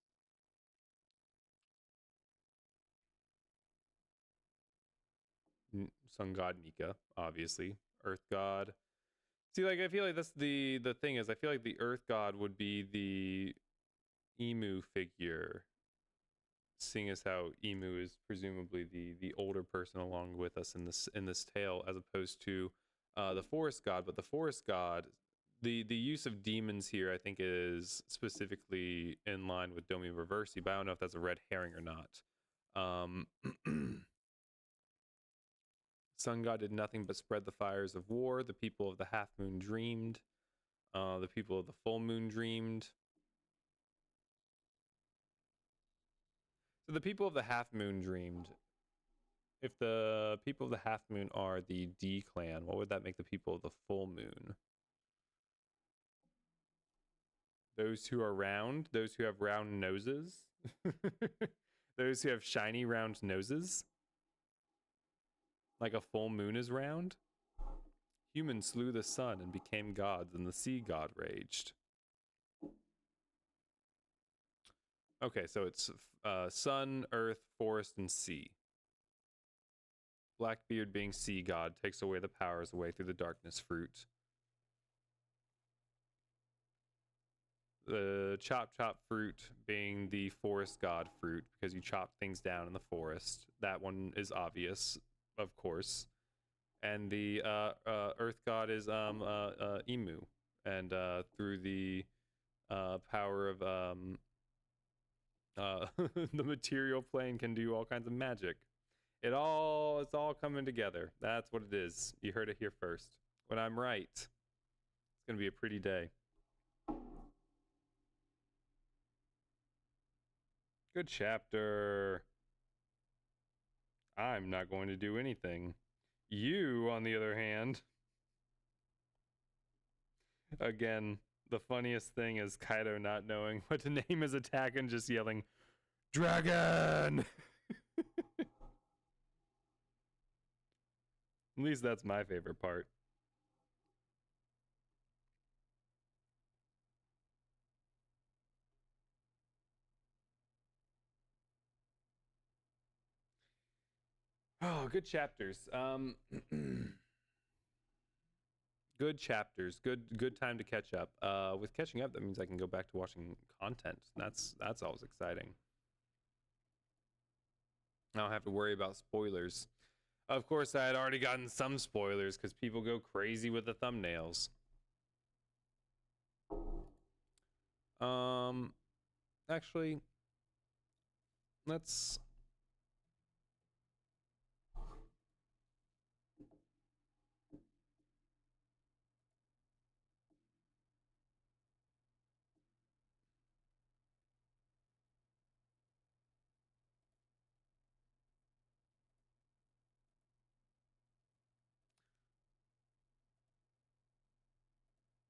Sun god Nika, obviously. Earth god. See, like, I feel like that's the thing is, I feel like the earth god would be the emu figure, seeing as how emu is presumably the older person along with us in this tale, as opposed to the forest god. But the forest god, the use of demons here, I think, is specifically in line with Domi Reversi, but I don't know if that's a red herring or not. Sun god did nothing but spread the fires of war. The people of the half moon dreamed. The people of the full moon dreamed. So the people of the half moon dreamed. If the people of the half moon are the D clan, what would that make the people of the full moon? Those who are round, those who have round noses, those who have shiny round noses, like a full moon is round. Humans slew the sun and became gods, and the sea god raged. Okay, so it's sun, earth, forest, and sea. Blackbeard, being sea god, takes away the powers away through the darkness fruit. The chop fruit being the forest god fruit, because you chop things down in the forest. That one is obvious, of course. And the earth god is emu, and through the power of the material plane can do all kinds of magic. It's all coming together. That's what it is. You heard it here first. When I'm right, it's gonna be a pretty day. Good chapter. I'm not going to do anything. You, on the other hand, again, the funniest thing is Kaido not knowing what to name his attack and just yelling, "Dragon!" At least that's my favorite part. Oh, good chapters. Good chapters. Good time to catch up. With catching up, that means I can go back to watching content. That's always exciting. I don't have to worry about spoilers. Of course, I had already gotten some spoilers because people go crazy with the thumbnails. Actually, let's.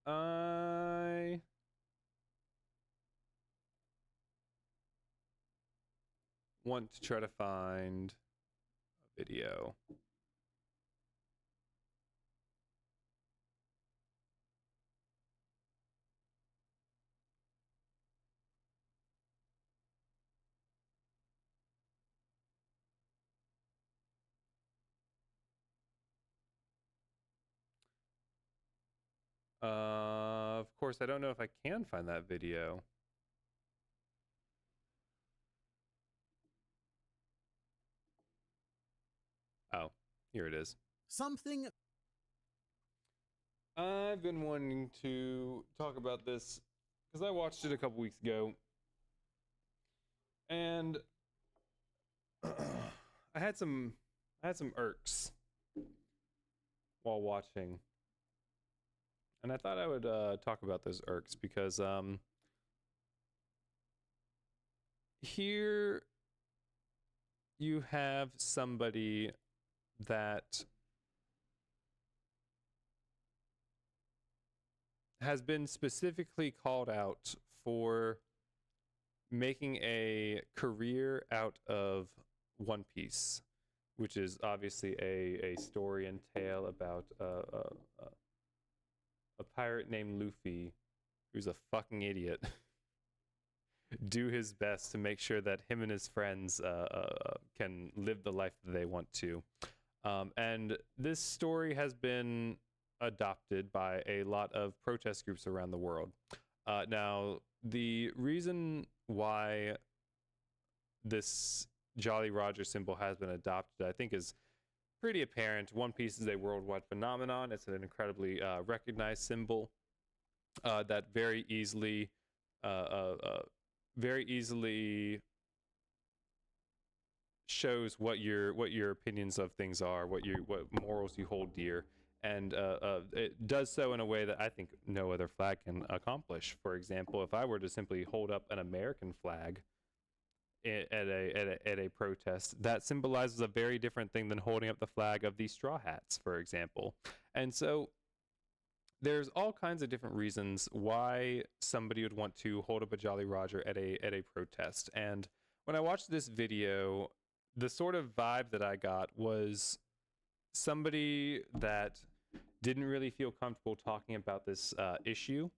I want to try to find a video. Of course, I don't know if I can find that video. Oh, here it is. Something. I've been wanting to talk about this because I watched it a couple weeks ago, and I had some irks while watching, and I thought I would talk about those irks because here you have somebody that has been specifically called out for making a career out of One Piece, which is obviously a story and tale about a pirate named Luffy, who's a fucking idiot, do his best to make sure that him and his friends can live the life that they want to. And this story has been adopted by a lot of protest groups around the world. Now, the reason why this Jolly Roger symbol has been adopted, I think, is pretty apparent. One Piece is a worldwide phenomenon. It's an incredibly recognized symbol that very easily shows what your opinions of things are, what morals you hold dear, and it does so in a way that I think no other flag can accomplish. For example, if I were to simply hold up an American flag at a protest, that symbolizes a very different thing than holding up the flag of the Straw Hats, for example. And so there's all kinds of different reasons why somebody would want to hold up a Jolly Roger at a protest. And when I watched this video, the sort of vibe that I got was somebody that didn't really feel comfortable talking about this issue,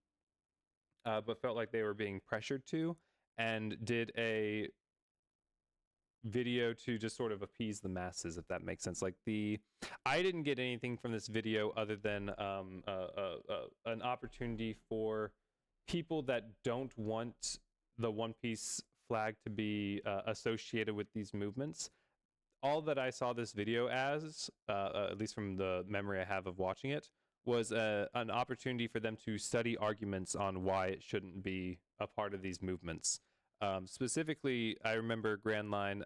but felt like they were being pressured to, and did a video to just sort of appease the masses, if that makes sense. Like, I didn't get anything from this video other than an opportunity for people that don't want the One Piece flag to be associated with these movements. All that I saw this video as, at least from the memory I have of watching it, was an opportunity for them to study arguments on why it shouldn't be a part of these movements. Specifically, I remember Grandline,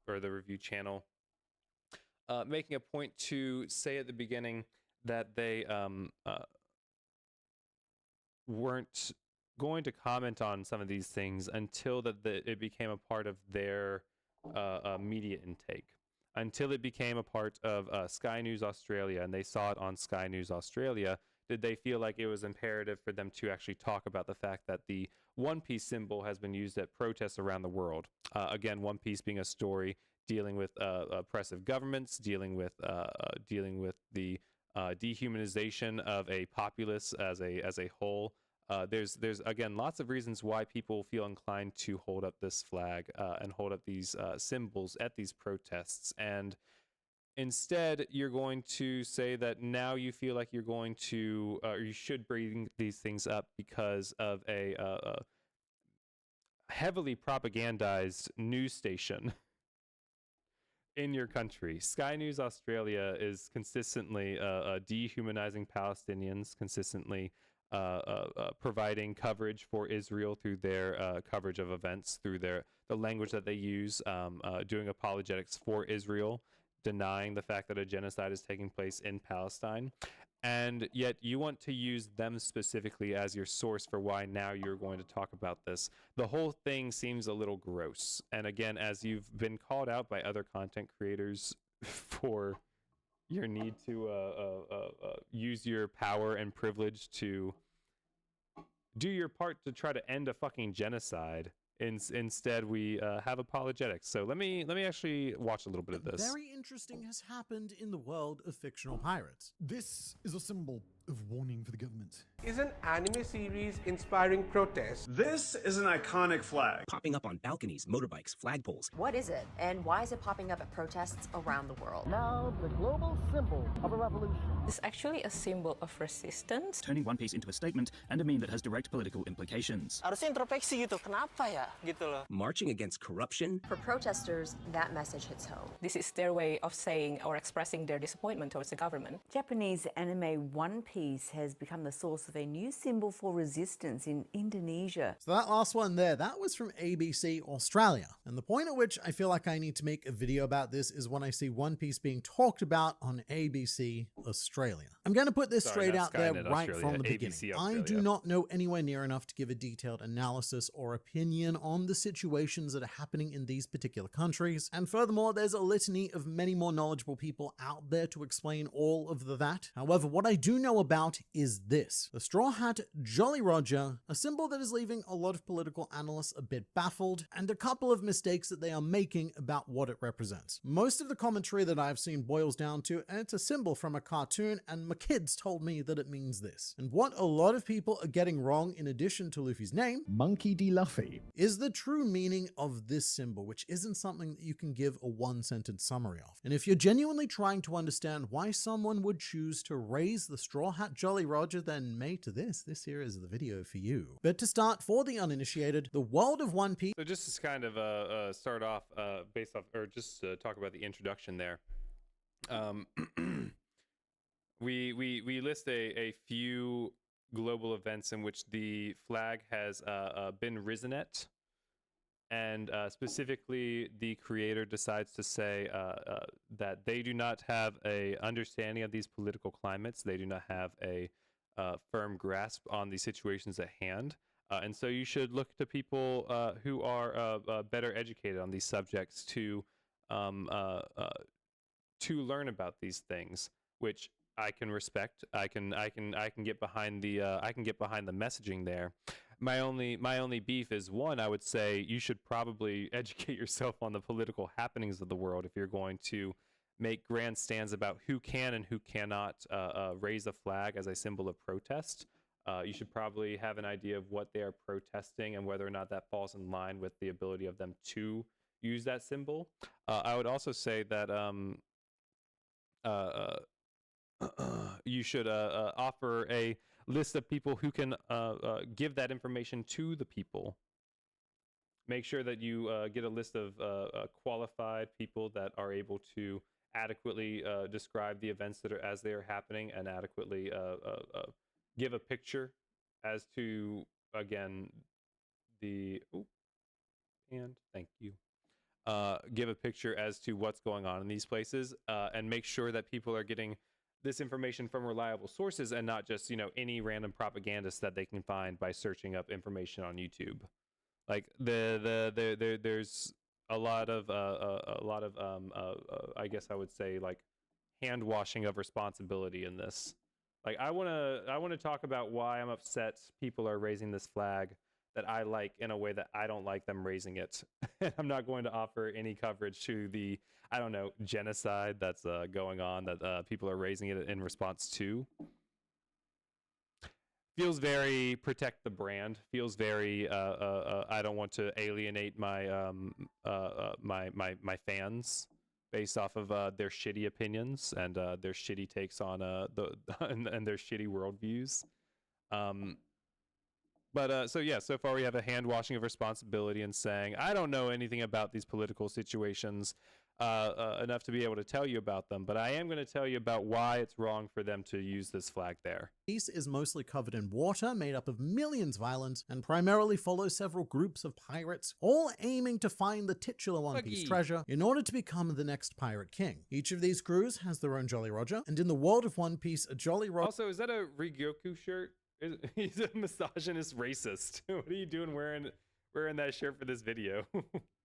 or the review channel, making a point to say at the beginning that they weren't going to comment on some of these things until it became a part of their media intake, until it became a part of Sky News Australia, and they saw it on Sky News Australia. Did they feel like it was imperative for them to actually talk about the fact that the One Piece symbol has been used at protests around the world? Again, One Piece being a story dealing with oppressive governments, dealing with the dehumanization of a populace as a whole. There's again lots of reasons why people feel inclined to hold up this flag and hold up these symbols at these protests. And instead, you're going to say that now you feel like you're going to, or you should bring these things up because of a heavily propagandized news station in your country. Sky News Australia is consistently dehumanizing Palestinians, consistently providing coverage for Israel through their coverage of events, through the language that they use, doing apologetics for Israel, denying the fact that a genocide is taking place in Palestine. And yet you want to use them specifically as your source for why now you're going to talk about this. The whole thing seems a little gross. And again, as you've been called out by other content creators for your need to use your power and privilege to do your part to try to end a fucking genocide, instead we have apologetics. So let me actually watch a little bit of this. Very interesting has happened in the world of fictional pirates. This is a symbol of warning for the government. Is an anime series inspiring protests. This is an iconic flag. Popping up on balconies, motorbikes, flagpoles. What is it, and why is it popping up at protests around the world? Now, the global symbol of a revolution. It's actually a symbol of resistance. Turning One Piece into a statement and a meme that has direct political implications. Harusnya introspeksi gitu, kenapa ya? Gitu loh. Marching against corruption. For protesters, that message hits home. This is their way of saying or expressing their disappointment towards the government. Japanese anime One Piece has become the source of a new symbol for resistance in Indonesia. So that last one there, that was from ABC Australia. And the point at which I feel like I need to make a video about this is when I see One Piece being talked about on ABC Australia. I'm going to put this straight out there right from the beginning. I do not know anywhere near enough to give a detailed analysis or opinion on the situations that are happening in these particular countries. And furthermore, there's a litany of many more knowledgeable people out there to explain all of that. However, what I do know about is this. the Straw Hat Jolly Roger, a symbol that is leaving a lot of political analysts a bit baffled, and a couple of mistakes that they are making about what it represents. Most of the commentary that I've seen boils down to, and it's a symbol from a cartoon, and my kids told me that it means this. And what a lot of people are getting wrong, in addition to Luffy's name, Monkey D. Luffy, is the true meaning of this symbol, which isn't something that you can give a one-sentence summary of. And if you're genuinely trying to understand why someone would choose to raise the Straw Hat Jolly Roger, then mate to this here is the video for you. But to start, for the uninitiated, the world of One Piece. So just to kind of start off based off, or just talk about the introduction there. We list a few global events in which the flag has been risen at, and specifically the creator decides to say that they do not have a understanding of these political climates. They do not have a firm grasp on the situations at hand. And so you should look to people who are better educated on these subjects to learn about these things, which I can respect. I can get behind the messaging there. My only beef is, one, I would say you should probably educate yourself on the political happenings of the world if you're going to make grand stands about who can and who cannot raise a flag as a symbol of protest. You should probably have an idea of what they are protesting and whether or not that falls in line with the ability of them to use that symbol. I would also say that you should offer a list of people who can give that information to the people. Make sure that you get a list of qualified people that are able to adequately describe the events that are as they are happening, and adequately give a picture as to, again, thank you. Give a picture as to what's going on in these places, and make sure that people are getting this information from reliable sources and not just, any random propagandist that they can find by searching up information on YouTube. Like there's a lot of I guess I would say, like, hand washing of responsibility in this. Like, I want to talk about why I'm upset people are raising this flag that I like in a way that I don't like them raising it. I'm not going to offer any coverage to the, genocide that's going on, that people are raising it in response to. Feels very protect the brand. Feels very I don't want to alienate my my fans based off of their shitty opinions and their shitty takes on and their shitty worldviews. But so far we have a hand washing of responsibility and saying, I don't know anything about these political situations enough to be able to tell you about them, but I am going to tell you about why it's wrong for them to use this flag there. Piece is mostly covered in water, made up of millions of islands, and primarily follows several groups of pirates, all aiming to find the titular One Piece treasure in order to become the next pirate king. Each of these crews has their own Jolly Roger, and in the world of One Piece, a Jolly Roger... Also, is that a Ryoku shirt? He's a misogynist racist. What are you doing wearing that shirt for this video?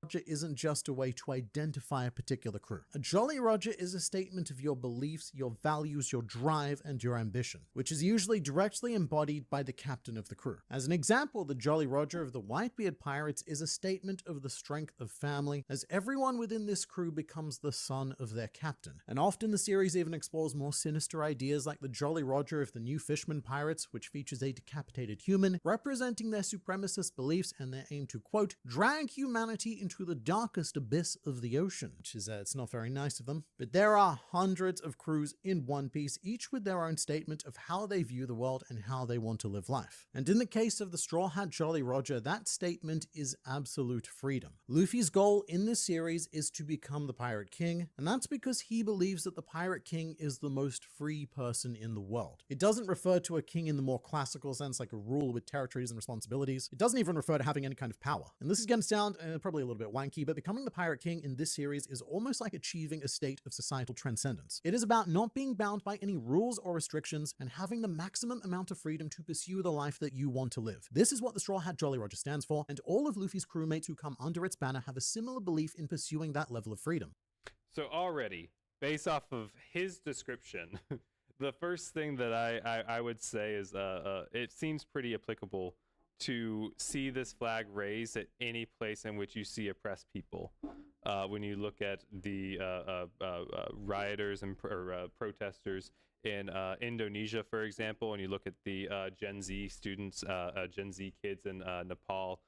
Roger isn't just a way to identify a particular crew. A Jolly Roger is a statement of your beliefs, your values, your drive, and your ambition, which is usually directly embodied by the captain of the crew. As an example, the Jolly Roger of the Whitebeard Pirates is a statement of the strength of family, as everyone within this crew becomes the son of their captain. And often the series even explores more sinister ideas, like the Jolly Roger of the New Fishman Pirates, which features a decapitated human, representing their supremacist beliefs and their aim to, quote, drag humanity into the darkest abyss of the ocean, which is, it's not very nice of them. But there are hundreds of crews in One Piece, each with their own statement of how they view the world and how they want to live life. And in the case of the Straw Hat Jolly Roger, that statement is absolute freedom. Luffy's goal in this series is to become the Pirate King, and that's because he believes that the Pirate King is the most free person in the world. It doesn't refer to a king in the more classical sense, like a ruler with territories and responsibilities. It doesn't even refer to having any kind of power. And this is going to sound probably a little bit wanky, but becoming the Pirate King in this series is almost like achieving a state of societal transcendence. It is about not being bound by any rules or restrictions and having the maximum amount of freedom to pursue the life that you want to live. This is what the Straw Hat Jolly Roger stands for, and all of Luffy's crewmates who come under its banner have a similar belief in pursuing that level of freedom. So already, based off of his description, the first thing that I would say is it seems pretty applicable to see this flag raised at any place in which you see oppressed people. When you look at the rioters and protesters in Indonesia, for example, and you look at the Gen Z students, Gen Z kids in Nepal,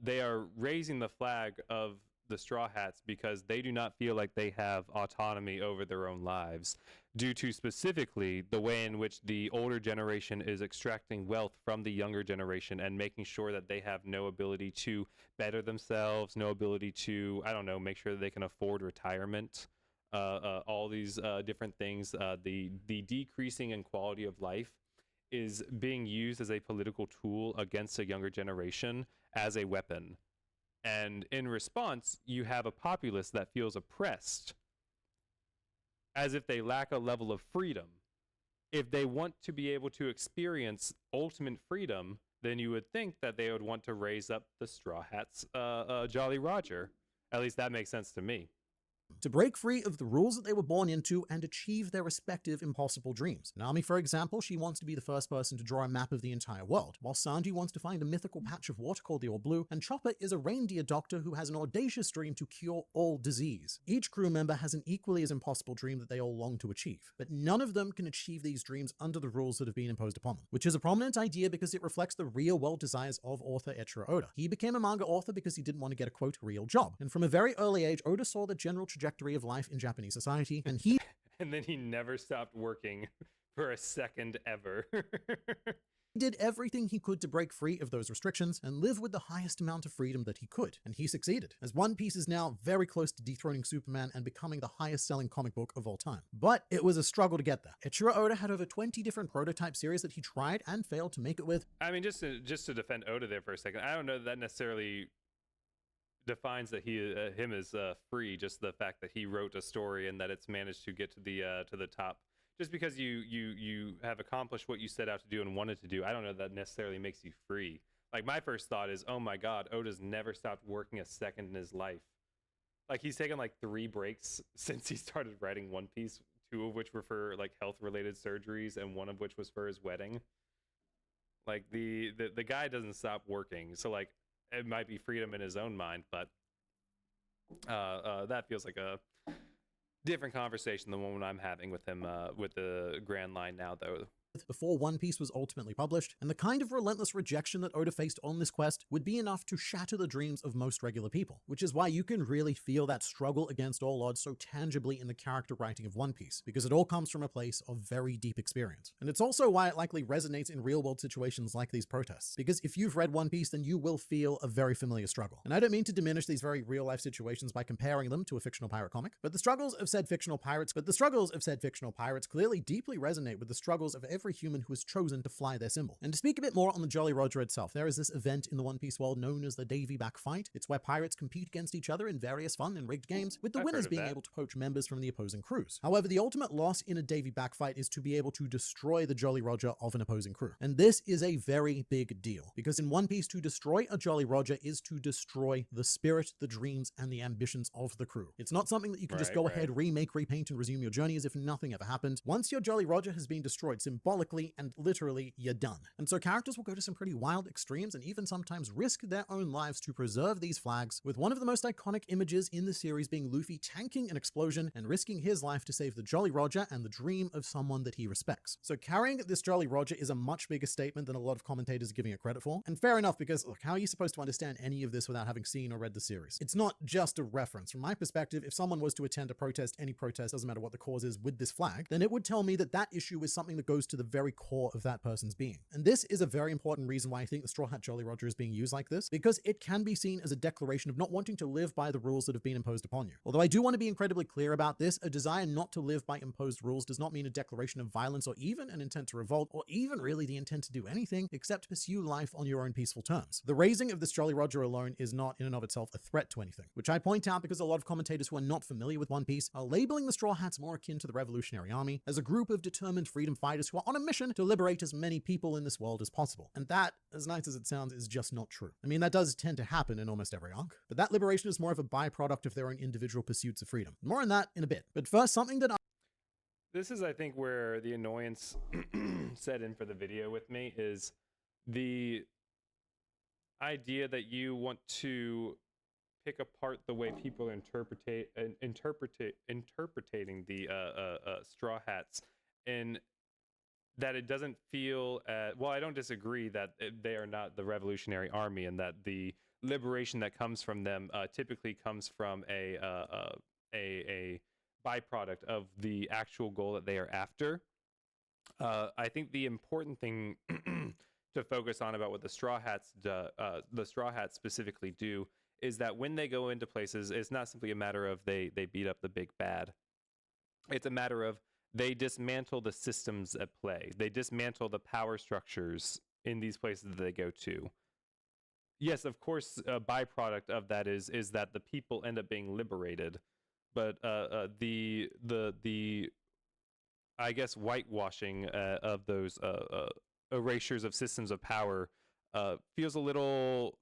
they are raising the flag of the Straw Hats because they do not feel like they have autonomy over their own lives, due to specifically the way in which the older generation is extracting wealth from the younger generation and making sure that they have no ability to better themselves, no ability to, I don't know, make sure that they can afford retirement, all these different things. The decreasing in quality of life is being used as a political tool against a younger generation as a weapon. And in response, you have a populace that feels oppressed, as if they lack a level of freedom. If they want to be able to experience ultimate freedom, then you would think that they would want to raise up the Straw Hats Jolly Roger. At least that makes sense to me. To break free of the rules that they were born into and achieve their respective impossible dreams. Nami, for example, she wants to be the first person to draw a map of the entire world, while Sanji wants to find a mythical patch of water called the All Blue, and Chopper is a reindeer doctor who has an audacious dream to cure all disease. Each crew member has an equally as impossible dream that they all long to achieve, but none of them can achieve these dreams under the rules that have been imposed upon them, which is a prominent idea because it reflects the real-world desires of author Eiichiro Oda. He became a manga author because he didn't want to get a, quote, real job, and from a very early age, Oda saw the general trajectory of life in Japanese society, and he and then he never stopped working for a second ever. did everything he could to break free of those restrictions and live with the highest amount of freedom that he could, and he succeeded, as One Piece is now very close to dethroning Superman and becoming the highest selling comic book of all time. But it was a struggle to get there. Eiichiro Oda had over 20 different prototype series that he tried and failed to make it with. I mean, just to defend Oda there for a second, I don't know that necessarily defines that him as free, just the fact that he wrote a story and that it's managed to get to the top. Just because you have accomplished what you set out to do and wanted to do, I don't know that necessarily makes you free. Like, my first thought is, oh my god, Oda's never stopped working a second in his life. Like, he's taken like 3 breaks since he started writing One Piece, 2 of which were for like health related surgeries and 1 of which was for his wedding. Like, the guy doesn't stop working. So like, it might be freedom in his own mind, but that feels like a different conversation than the one I'm having with him with the Grandline now, though. Before One Piece was ultimately published, and the kind of relentless rejection that Oda faced on this quest would be enough to shatter the dreams of most regular people, which is why you can really feel that struggle against all odds so tangibly in the character writing of One Piece, because it all comes from a place of very deep experience. And it's also why it likely resonates in real-world situations like these protests, because if you've read One Piece, then you will feel a very familiar struggle. And I don't mean to diminish these very real-life situations by comparing them to a fictional pirate comic, but the struggles of said fictional pirates clearly deeply resonate with the struggles of every human who has chosen to fly their symbol. And to speak a bit more on the Jolly Roger itself, there is this event in the One Piece world known as the Davy Back Fight. It's where pirates compete against each other in various fun and rigged games, with the winners being able to poach members from the opposing crews. However, the ultimate loss in a Davy Back Fight is to be able to destroy the Jolly Roger of an opposing crew. And this is a very big deal, because in One Piece, to destroy a Jolly Roger is to destroy the spirit, the dreams, and the ambitions of the crew. It's not something that you can just go ahead, remake, repaint, and resume your journey as if nothing ever happened. Once your Jolly Roger has been destroyed symbolically and literally, you're done. And so characters will go to some pretty wild extremes and even sometimes risk their own lives to preserve these flags, with one of the most iconic images in the series being Luffy tanking an explosion and risking his life to save the Jolly Roger and the dream of someone that he respects. So carrying this Jolly Roger is a much bigger statement than a lot of commentators are giving it credit for. And fair enough, because look, how are you supposed to understand any of this without having seen or read the series? It's not just a reference. From my perspective, if someone was to attend a protest, any protest, doesn't matter what the cause is, with this flag, then it would tell me that that issue is something that goes to the very core of that person's being. And this is a very important reason why I think the Straw Hat Jolly Roger is being used like this, because it can be seen as a declaration of not wanting to live by the rules that have been imposed upon you. Although I do want to be incredibly clear about this, a desire not to live by imposed rules does not mean a declaration of violence or even an intent to revolt, or even really the intent to do anything except pursue life on your own peaceful terms. The raising of this Jolly Roger alone is not in and of itself a threat to anything, which I point out because a lot of commentators who are not familiar with One Piece are labeling the Straw Hats more akin to the Revolutionary Army as a group of determined freedom fighters who are on a mission to liberate as many people in this world as possible. And that, as nice as it sounds, is just not true. I mean, that does tend to happen in almost every arc, but that liberation is more of a byproduct of their own individual pursuits of freedom. More on that in a bit. But first, something that This is, I think, where the annoyance set in for the video with me is the idea that you want to pick apart the way people are interpreting the Straw Hats, and that it doesn't feel well, I don't disagree that they are not the Revolutionary Army, and that the liberation that comes from them typically comes from a byproduct of the actual goal that they are after. I think the important thing to focus on about what the Straw Hats specifically do is that when they go into places, it's not simply a matter of they beat up the big bad. It's a matter of they dismantle the systems at play. They dismantle the power structures in these places that they go to. Yes, of course, a byproduct of that is that the people end up being liberated, but the I guess whitewashing of those erasures of systems of power feels a little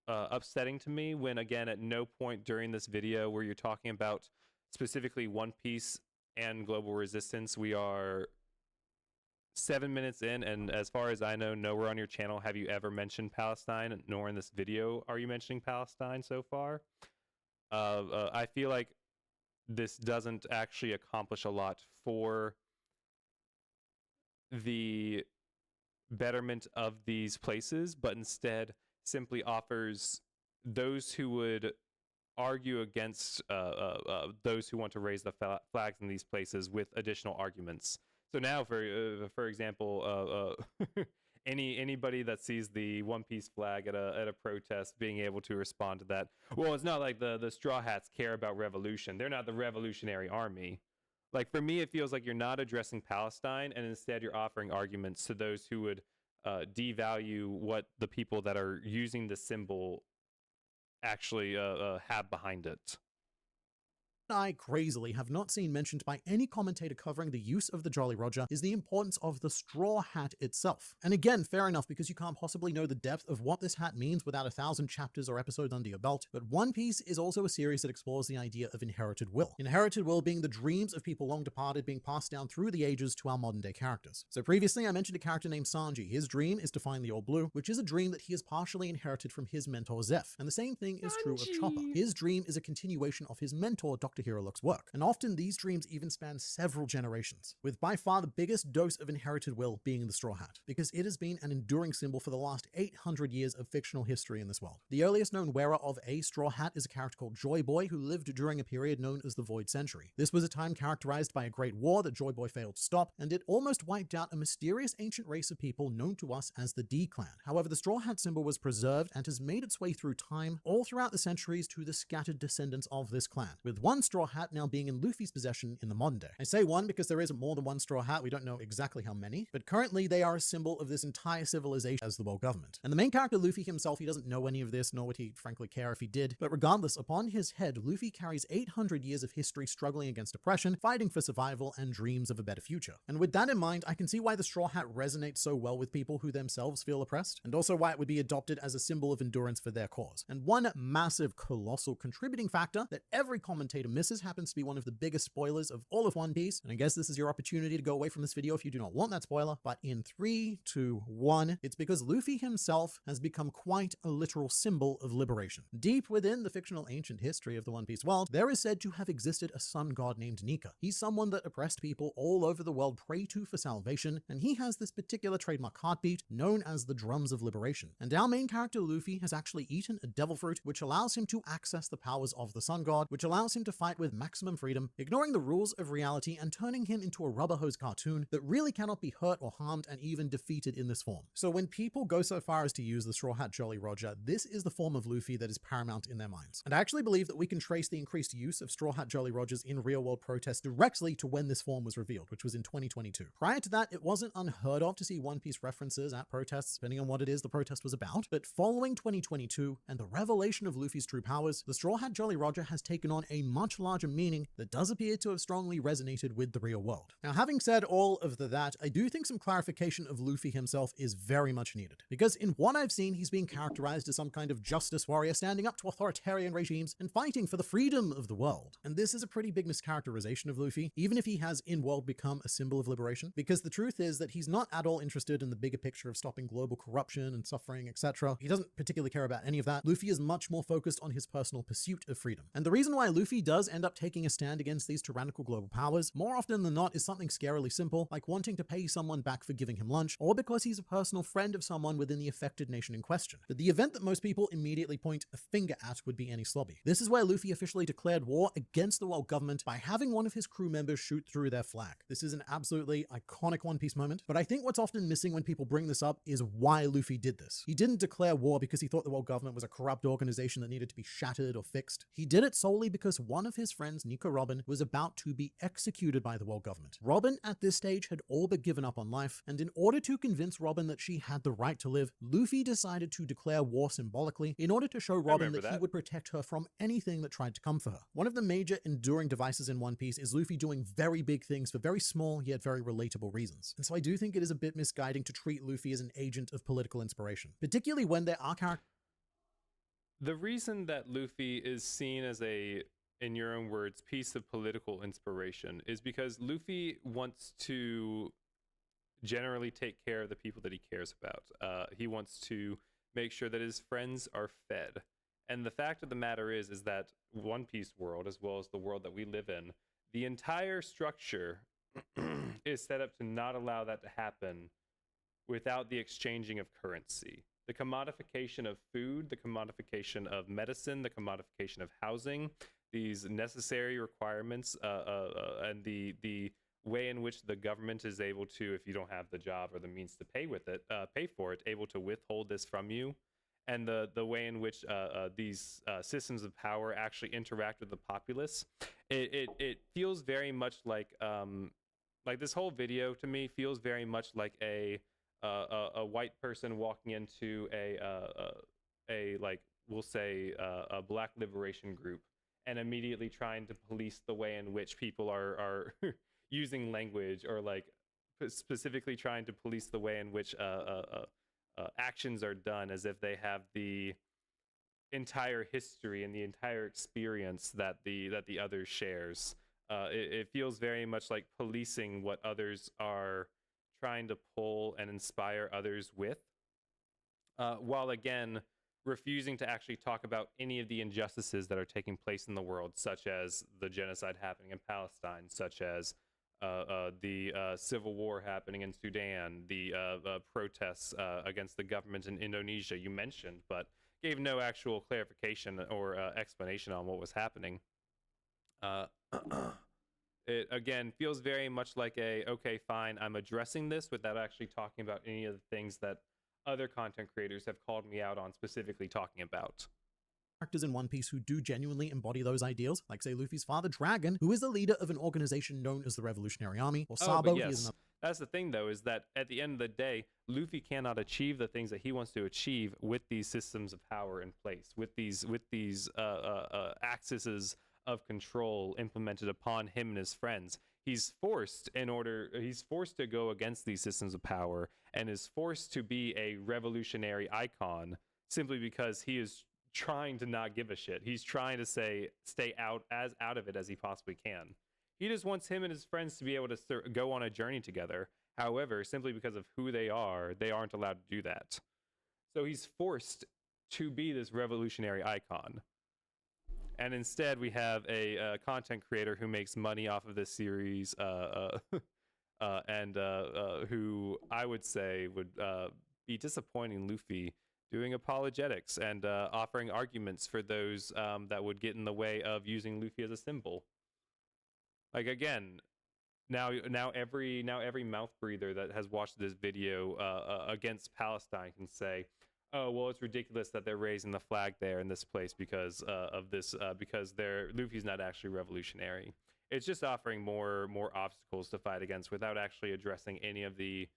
upsetting to me. When again, at no point during this video where you're talking about specifically One Piece and global resistance, we are 7 minutes in, and as far as I know, nowhere on your channel have you ever mentioned Palestine, nor in this video are you mentioning Palestine so far. I feel like this doesn't actually accomplish a lot for the betterment of these places, but instead simply offers those who would argue against those who want to raise the flags in these places with additional arguments. So now, for example, anybody that sees the One Piece flag at a protest being able to respond to that, well, it's not like the Straw Hats care about revolution. They're not the Revolutionary Army. Like, for me, it feels like you're not addressing Palestine, and instead you're offering arguments to those who would devalue what the people that are using the symbol actually have behind it. I crazily have not seen mentioned by any commentator covering the use of the Jolly Roger is the importance of the straw hat itself. And again, fair enough, because you can't possibly know the depth of what this hat means without 1,000 chapters or episodes under your belt, but One Piece is also a series that explores the idea of inherited will. Inherited will being the dreams of people long departed being passed down through the ages to our modern day characters. So previously I mentioned a character named Sanji. His dream is to find the All Blue, which is a dream that he has partially inherited from his mentor Zeph. And the same thing is true of Chopper. His dream is a continuation of his mentor Dr. Hirolook's work, and often these dreams even span several generations, with by far the biggest dose of inherited will being the Straw Hat, because it has been an enduring symbol for the last 800 years of fictional history in this world. The earliest known wearer of a straw hat is a character called Joy Boy, who lived during a period known as the Void Century. This was a time characterized by a great war that Joy Boy failed to stop, and it almost wiped out a mysterious ancient race of people known to us as the D Clan. However, the Straw Hat symbol was preserved and has made its way through time all throughout the centuries to the scattered descendants of this clan, with one straw hat now being in Luffy's possession in the modern day. I say one because there isn't more than one straw hat, we don't know exactly how many, but currently they are a symbol of this entire civilization as the world government. And the main character Luffy himself, he doesn't know any of this, nor would he frankly care if he did, but regardless, upon his head, Luffy carries 800 years of history struggling against oppression, fighting for survival, and dreams of a better future. And with that in mind, I can see why the straw hat resonates so well with people who themselves feel oppressed, and also why it would be adopted as a symbol of endurance for their cause. And one massive, colossal contributing factor that every commentator misses happens to be one of the biggest spoilers of all of One Piece, and I guess this is your opportunity to go away from this video if you do not want that spoiler, but in 3, 2, 1, it's because Luffy himself has become quite a literal symbol of liberation. Deep within the fictional ancient history of the One Piece world, there is said to have existed a sun god named Nika. He's someone that oppressed people all over the world pray to for salvation, and he has this particular trademark heartbeat known as the Drums of Liberation. And our main character Luffy has actually eaten a devil fruit, which allows him to access the powers of the sun god, which allows him to fight with maximum freedom, ignoring the rules of reality and turning him into a rubber hose cartoon that really cannot be hurt or harmed and even defeated in this form. So when people go so far as to use the Straw Hat Jolly Roger, this is the form of Luffy that is paramount in their minds. And I actually believe that we can trace the increased use of Straw Hat Jolly Rogers in real-world protests directly to when this form was revealed, which was in 2022. Prior to that, it wasn't unheard of to see One Piece references at protests, depending on what it is the protest was about, but following 2022 and the revelation of Luffy's true powers, the Straw Hat Jolly Roger has taken on a much much larger meaning that does appear to have strongly resonated with the real world. Now, having said all of that, I do think some clarification of Luffy himself is very much needed, because in what I've seen, he's being characterized as some kind of justice warrior standing up to authoritarian regimes and fighting for the freedom of the world. And this is a pretty big mischaracterization of Luffy, even if he has in-world become a symbol of liberation, because the truth is that he's not at all interested in the bigger picture of stopping global corruption and suffering, etc. He doesn't particularly care about any of that. Luffy is much more focused on his personal pursuit of freedom. And the reason why Luffy does end up taking a stand against these tyrannical global powers, more often than not, is something scarily simple, like wanting to pay someone back for giving him lunch, or because he's a personal friend of someone within the affected nation in question. But the event that most people immediately point a finger at would be Enies Lobby. This is where Luffy officially declared war against the world government by having one of his crew members shoot through their flag. This is an absolutely iconic One Piece moment, but I think what's often missing when people bring this up is why Luffy did this. He didn't declare war because he thought the world government was a corrupt organization that needed to be shattered or fixed. He did it solely because one of his friends, Nico Robin, was about to be executed by the world government. Robin, at this stage, had all but given up on life, and in order to convince Robin that she had the right to live, Luffy decided to declare war symbolically in order to show Robin that he would protect her from anything that tried to come for her. One of the major enduring devices in One Piece is Luffy doing very big things for very small yet very relatable reasons. And so I do think it is a bit misguiding to treat Luffy as an agent of political inspiration, particularly when there are characters. The reason that Luffy is seen as a, in your own words, piece of political inspiration is because Luffy wants to generally take care of the people that he cares about. He wants to make sure that his friends are fed. And the fact of the matter is that One Piece world, as well as the world that we live in, the entire structure is set up to not allow that to happen without the exchanging of currency. The commodification of food, the commodification of medicine, the commodification of housing, these necessary requirements, and the way in which the government is able to, if you don't have the job or the means to pay for it, able to withhold this from you, and the way in which these systems of power actually interact with the populace, it feels very much like this whole video to me feels very much like a white person walking into a like, we'll say a black liberation group and immediately trying to police the way in which people are using language, or like specifically trying to police the way in which actions are done, as if they have the entire history and the entire experience that the other shares. It feels very much like policing what others are trying to pull and inspire others with, while again refusing to actually talk about any of the injustices that are taking place in the world, such as the genocide happening in Palestine, such as the civil war happening in Sudan, the protests against the government in Indonesia you mentioned, but gave no actual clarification or explanation on what was happening. It again feels very much like okay, fine, I'm addressing this without actually talking about any of the things that other content creators have called me out on specifically talking about. Characters in One Piece who do genuinely embody those ideals, like say Luffy's father Dragon, who is the leader of an organization known as the Revolutionary Army, or Sabo. Yes. That's the thing, though, is that at the end of the day, Luffy cannot achieve the things that he wants to achieve with these systems of power in place, with these axes of control implemented upon him and his friends. He's forced to go against these systems of power and is forced to be a revolutionary icon simply because he is trying to not give a shit. He's trying to stay out of it as he possibly can. He just wants him and his friends to be able to go on a journey together. However, simply because of who they aren't allowed to do that. So he's forced to be this revolutionary icon. And instead, we have a content creator who makes money off of this series, and who I would say would be disappointing Luffy, doing apologetics and offering arguments for those that would get in the way of using Luffy as a symbol. Like, again, now every mouth breather that has watched this video against Palestine can say, oh, well, it's ridiculous that they're raising the flag there in this place because of this, because Luffy's not actually revolutionary. It's just offering more obstacles to fight against without actually addressing any of the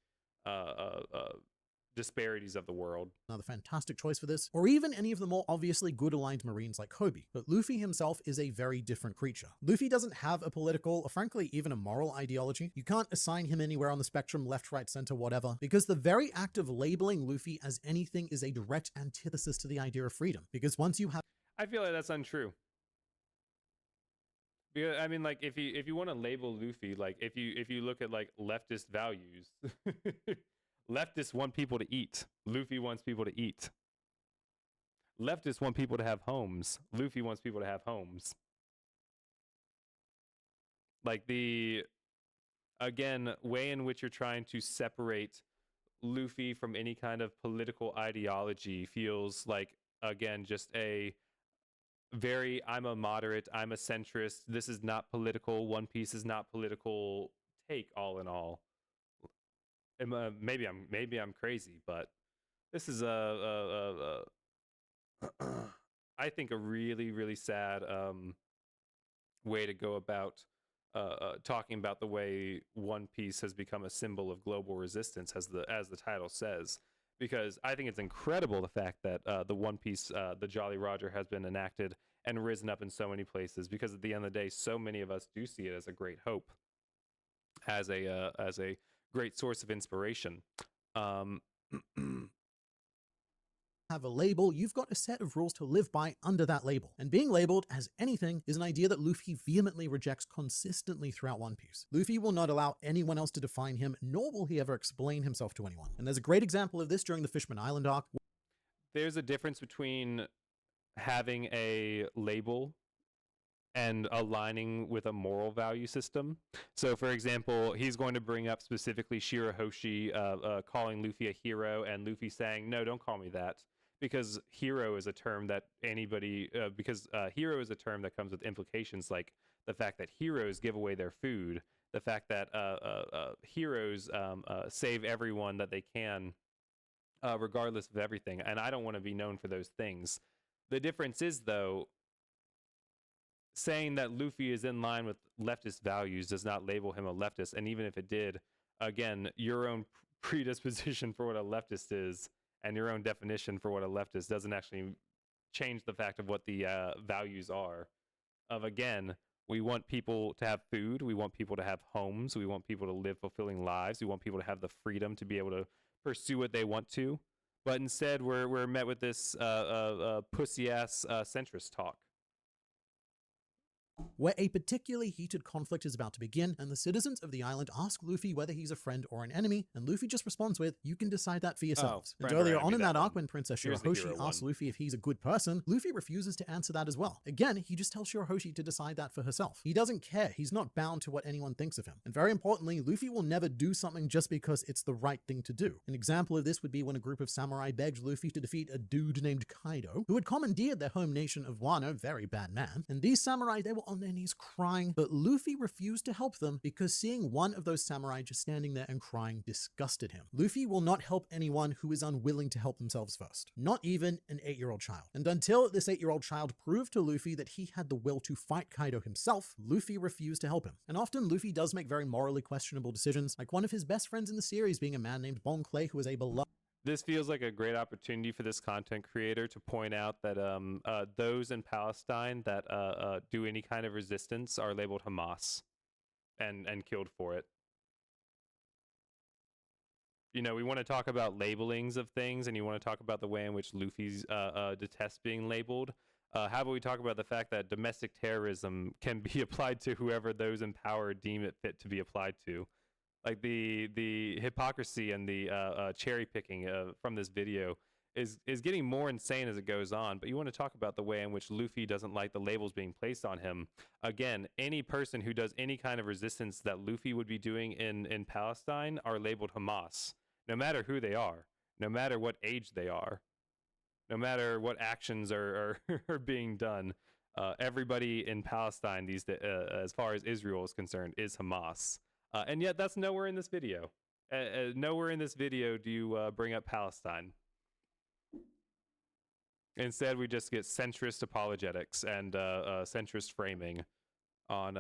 disparities of the world. Another fantastic choice for this, or even any of the more obviously good aligned Marines like Kobe. But Luffy himself is a very different creature. Luffy doesn't have a political, or frankly even a moral ideology. You can't assign him anywhere on the spectrum, left, right, center, whatever, because the very act of labeling Luffy as anything is a direct antithesis to the idea of freedom. Because once you have... I feel like that's untrue. Because, I mean, like, if you want to label Luffy, like, if you look at like leftist values, leftists want people to eat. Luffy wants people to eat. Leftists want people to have homes. Luffy wants people to have homes. Like the, again, way in which you're trying to separate Luffy from any kind of political ideology feels like, again, just a very, I'm a moderate, I'm a centrist, this is not political, One Piece is not political take, all in all. Maybe I'm crazy, but this is I think a really sad way to go about talking about the way One Piece has become a symbol of global resistance, as the title says. Because I think it's incredible the fact that the One Piece, the Jolly Roger, has been enacted and risen up in so many places. Because at the end of the day, so many of us do see it as a great hope, as a great source of inspiration. Have a label, you've got a set of rules to live by under that label. And being labeled as anything is an idea that Luffy vehemently rejects consistently throughout One Piece. Luffy will not allow anyone else to define him, nor will he ever explain himself to anyone. And there's a great example of this during the Fishman Island arc. There's a difference between having a label and aligning with a moral value system. So, for example, he's going to bring up specifically Shirahoshi calling Luffy a hero, and Luffy saying, no, don't call me that. Because hero is a term that hero is a term that comes with implications like the fact that heroes give away their food, the fact that heroes save everyone that they can, regardless of everything. And I don't want to be known for those things. The difference is, though, saying that Luffy is in line with leftist values does not label him a leftist. And even if it did, again, your own predisposition for what a leftist is and your own definition for what a leftist doesn't actually change the fact of what the values are. Of, again, we want people to have food, we want people to have homes, we want people to live fulfilling lives, we want people to have the freedom to be able to pursue what they want to. But instead, we're met with this pussy-ass centrist talk. Where a particularly heated conflict is about to begin, and the citizens of the island ask Luffy whether he's a friend or an enemy, and Luffy just responds with, you can decide that for yourselves. And earlier on in that arc, when Princess Shirahoshi asks Luffy if he's a good person, Luffy refuses to answer that as well. Again, he just tells Shirahoshi to decide that for herself. He doesn't care. He's not bound to what anyone thinks of him. And very importantly, Luffy will never do something just because it's the right thing to do. An example of this would be when a group of samurai begged Luffy to defeat a dude named Kaido, who had commandeered their home nation of Wano, very bad man, and these samurai, they were on their knees crying, but Luffy refused to help them because seeing one of those samurai just standing there and crying disgusted him. Luffy will not help anyone who is unwilling to help themselves first, not even an 8-year-old child. And until this 8-year-old child proved to Luffy that he had the will to fight Kaido himself, Luffy refused to help him. And often Luffy does make very morally questionable decisions, like one of his best friends in the series being a man named Bon Clay, who is a beloved. This feels like a great opportunity for this content creator to point out that those in Palestine that do any kind of resistance are labeled Hamas and killed for it. You know, we want to talk about labelings of things, and you want to talk about the way in which Luffy's detests being labeled. How about we talk about the fact that domestic terrorism can be applied to whoever those in power deem it fit to be applied to? Like the hypocrisy and the cherry picking from this video is getting more insane as it goes on. But you want to talk about the way in which Luffy doesn't like the labels being placed on him. Again, any person who does any kind of resistance that Luffy would be doing in Palestine are labeled Hamas, no matter who they are, no matter what age they are, no matter what actions are being done. Everybody in Palestine, as far as Israel is concerned, is Hamas. And yet that's nowhere in this video. Nowhere in this video do you bring up Palestine. Instead, we just get centrist apologetics and centrist framing on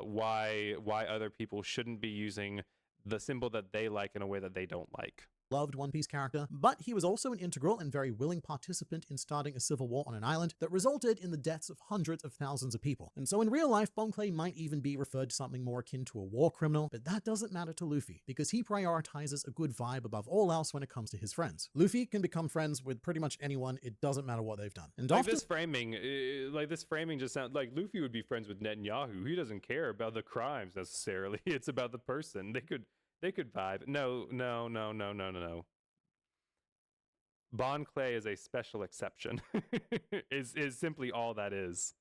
why other people shouldn't be using the symbol that they like in a way that they don't like. loved One Piece character, but he was also an integral and very willing participant in starting a civil war on an island that resulted in the deaths of hundreds of thousands of people. And so in real life, Bon Clay might even be referred to something more akin to a war criminal, but that doesn't matter to Luffy, because he prioritizes a good vibe above all else when it comes to his friends. Luffy can become friends with pretty much anyone, it doesn't matter what they've done. And like this framing just sounds like Luffy would be friends with Netanyahu. He doesn't care about the crimes necessarily. It's about the person. They could vibe. No. Bon Clay is a special exception. is simply all that is.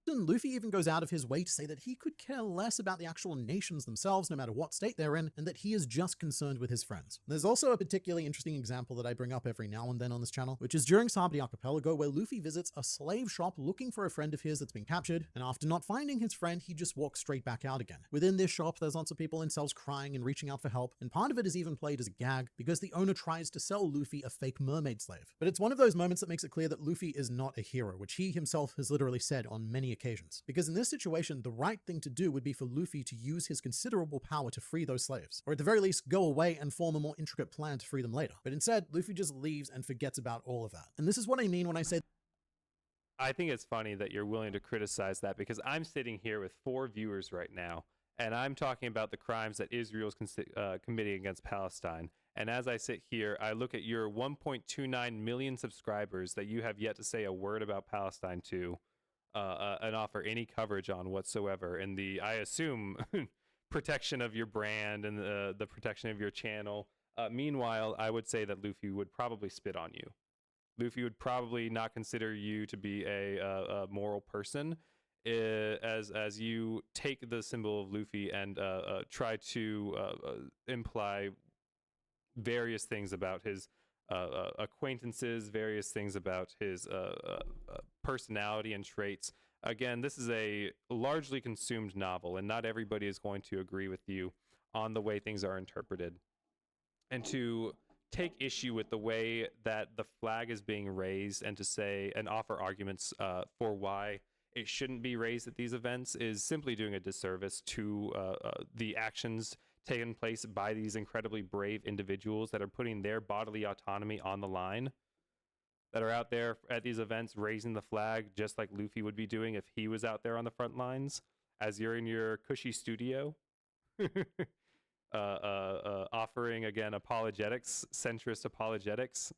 Luffy even goes out of his way to say that he could care less about the actual nations themselves, no matter what state they're in, and that he is just concerned with his friends. There's also a particularly interesting example that I bring up every now and then on this channel, which is during Sabaody Archipelago, where Luffy visits a slave shop looking for a friend of his that's been captured, and after not finding his friend, he just walks straight back out again. Within this shop, there's lots of people in cells crying and reaching out for help, and part of it is even played as a gag, because the owner tries to sell Luffy a fake mermaid slave. But it's one of those moments that makes it clear that Luffy is not a hero, which he himself has literally said on many occasions. Because in this situation, the right thing to do would be for Luffy to use his considerable power to free those slaves, or at the very least go away and form a more intricate plan to free them later. But instead, Luffy just leaves and forgets about all of that. And this is what I mean when I say I think it's funny that you're willing to criticize that, because I'm sitting here with 4 viewers right now, and I'm talking about the crimes that Israel's committing against Palestine. And as I sit here, I look at your 1.29 million subscribers that you have yet to say a word about Palestine to, and offer any coverage on whatsoever, and the, I assume, protection of your brand and the protection of your channel. Meanwhile, I would say that Luffy would probably spit on you. Luffy would probably not consider you to be a moral person, as you take the symbol of Luffy and try to imply various things about his acquaintances, various things about his personality and traits. Again, this is a largely consumed novel, and not everybody is going to agree with you on the way things are interpreted. And to take issue with the way that the flag is being raised, and to say and offer arguments for why it shouldn't be raised at these events, is simply doing a disservice to the actions taken place by these incredibly brave individuals that are putting their bodily autonomy on the line, that are out there at these events raising the flag just like Luffy would be doing if he was out there on the front lines, as you're in your cushy studio. Offering, again, apologetics, centrist apologetics.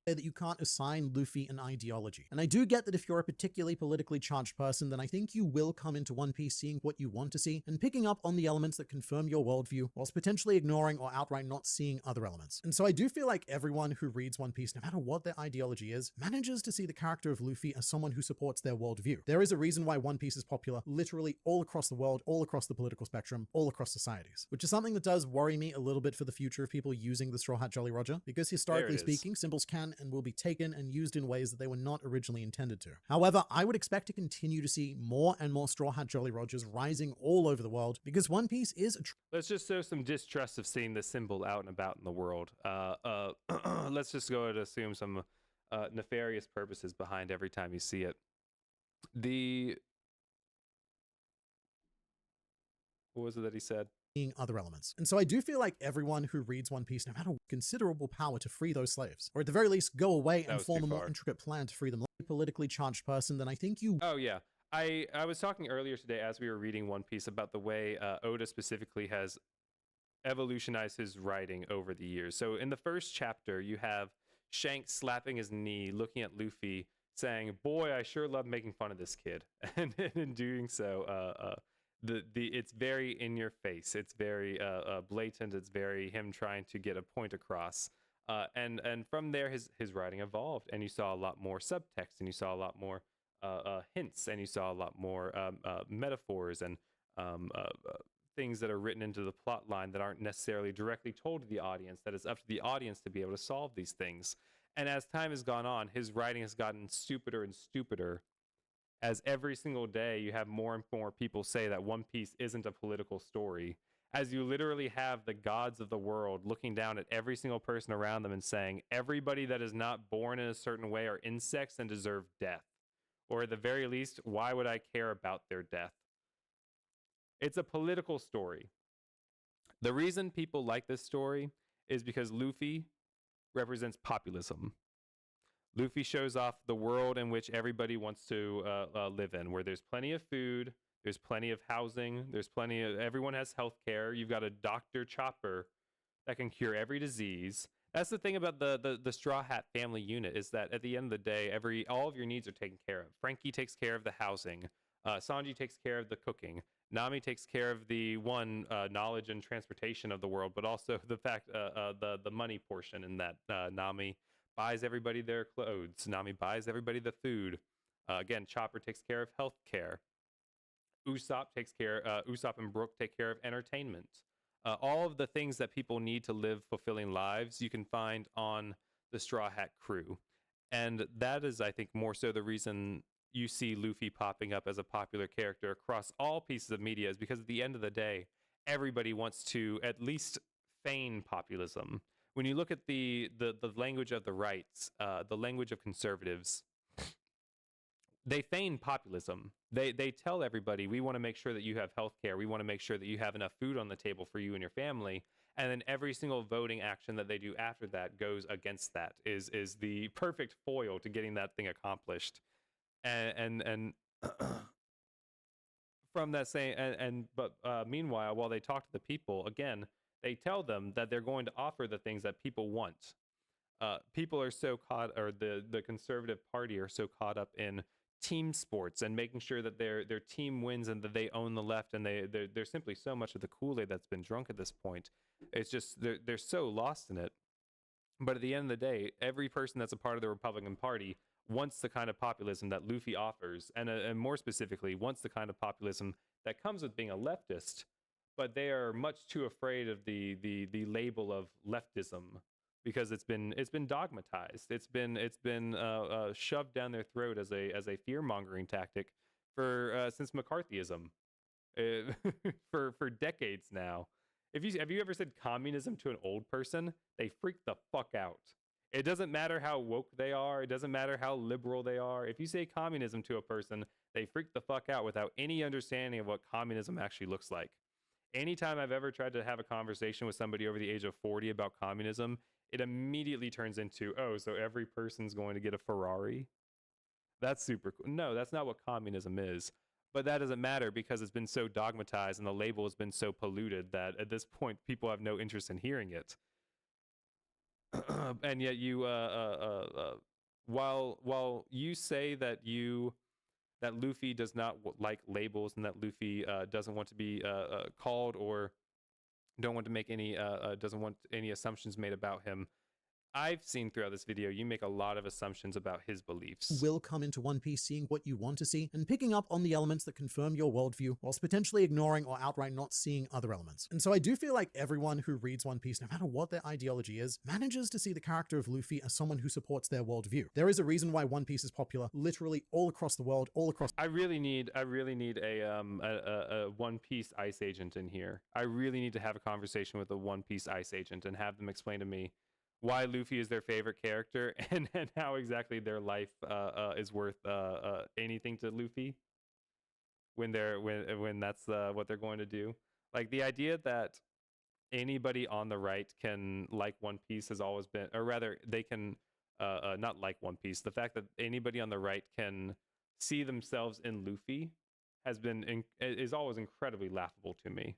That you can't assign Luffy an ideology. And I do get that if you're a particularly politically charged person, then I think you will come into One Piece seeing what you want to see and picking up on the elements that confirm your worldview, whilst potentially ignoring or outright not seeing other elements. And so I do feel like everyone who reads One Piece, no matter what their ideology is, manages to see the character of Luffy as someone who supports their worldview. There is a reason why One Piece is popular literally all across the world, all across the political spectrum, all across societies, which is something that does worry me a little bit for the future of people using the Straw Hat Jolly Roger, because historically speaking, symbols can and will be taken and used in ways that they were not originally intended to. However, I would expect to continue to see more and more Straw Hat Jolly Rogers rising all over the world, because One Piece is Let's just show some distrust of seeing this symbol out and about in the world. Let's just go and assume some nefarious purposes behind every time you see it. What was it that he said? Other elements. And so I do feel like everyone who reads One Piece, no matter considerable power to free those slaves, or at the very least go away and form a more intricate plan to free them. Like a politically charged person, then I think you... Oh yeah. I was talking earlier today as we were reading One Piece about the way Oda specifically has evolutionized his writing over the years. So in the first chapter, you have Shanks slapping his knee, looking at Luffy, saying, "Boy, I sure love making fun of this kid." And in doing so, it's very in your face. It's very blatant. It's very him trying to get a point across. And from there, his writing evolved, and you saw a lot more subtext, and you saw a lot more hints, and you saw a lot more metaphors and things that are written into the plot line that aren't necessarily directly told to the audience, that it's up to the audience to be able to solve these things. And as time has gone on, his writing has gotten stupider and stupider, as every single day you have more and more people say that One Piece isn't a political story, as you literally have the gods of the world looking down at every single person around them and saying, everybody that is not born in a certain way are insects and deserve death. Or at the very least, why would I care about their death? It's a political story. The reason people like this story is because Luffy represents populism. Luffy shows off the world in which everybody wants to live in, where there's plenty of food, there's plenty of housing, everyone has health care. You've got a Dr. Chopper that can cure every disease. That's the thing about the Straw Hat family unit, is that at the end of the day, all of your needs are taken care of. Frankie takes care of the housing. Sanji takes care of the cooking. Nami takes care of the knowledge and transportation of the world, but also the fact the money portion in that. Nami buys everybody their clothes. Nami buys everybody the food. Again, Chopper takes care of health care. Usopp and Brook take care of entertainment. All of the things that people need to live fulfilling lives, you can find on the Straw Hat crew. And that is, I think, more so the reason you see Luffy popping up as a popular character across all pieces of media, is because at the end of the day, everybody wants to at least feign populism. When you look at the language of the rights, the language of conservatives, they feign populism. They tell everybody, we want to make sure that you have health care. We want to make sure that you have enough food on the table for you and your family. And then every single voting action that they do after that goes against that, is the perfect foil to getting that thing accomplished. And from that same, but meanwhile, while they talk to the people, again, they tell them that they're going to offer the things that people want. People are so caught, or the conservative party are so caught up in team sports and making sure that their team wins and that they own the left, and they're simply so much of the Kool-Aid that's been drunk at this point. It's just they're so lost in it. But at the end of the day, every person that's a part of the Republican Party wants the kind of populism that Luffy offers, and more specifically, wants the kind of populism that comes with being a leftist. But they are much too afraid of the label of leftism, because it's been dogmatized. It's been shoved down their throat as a fear mongering tactic since McCarthyism, for decades now. Have you ever said communism to an old person? They freak the fuck out. It doesn't matter how woke they are. It doesn't matter how liberal they are. If you say communism to a person, they freak the fuck out without any understanding of what communism actually looks like. Anytime I've ever tried to have a conversation with somebody over the age of 40 about communism, it immediately turns into, oh, so every person's going to get a Ferrari? That's super cool. No, that's not what communism is. But that doesn't matter, because it's been so dogmatized and the label has been so polluted that at this point people have no interest in hearing it. And yet you, while you say that Luffy does not like labels, and that Luffy doesn't want to be called, or don't want to make any doesn't want any assumptions made about him, I've seen throughout this video, you make a lot of assumptions about his beliefs. Will come into One Piece seeing what you want to see and picking up on the elements that confirm your worldview, whilst potentially ignoring or outright not seeing other elements. And so I do feel like everyone who reads One Piece, no matter what their ideology is, manages to see the character of Luffy as someone who supports their worldview. There is a reason why One Piece is popular literally all across the world, all across— I really need a One Piece ICE agent in here. I really need to have a conversation with a One Piece ICE agent and have them explain to me why Luffy is their favorite character, and how exactly their life is worth anything to Luffy when that's what they're going to do. Like, the idea that anybody on the right can like One Piece has always been, or rather, they can not like One Piece. The fact that anybody on the right can see themselves in Luffy is always incredibly laughable to me.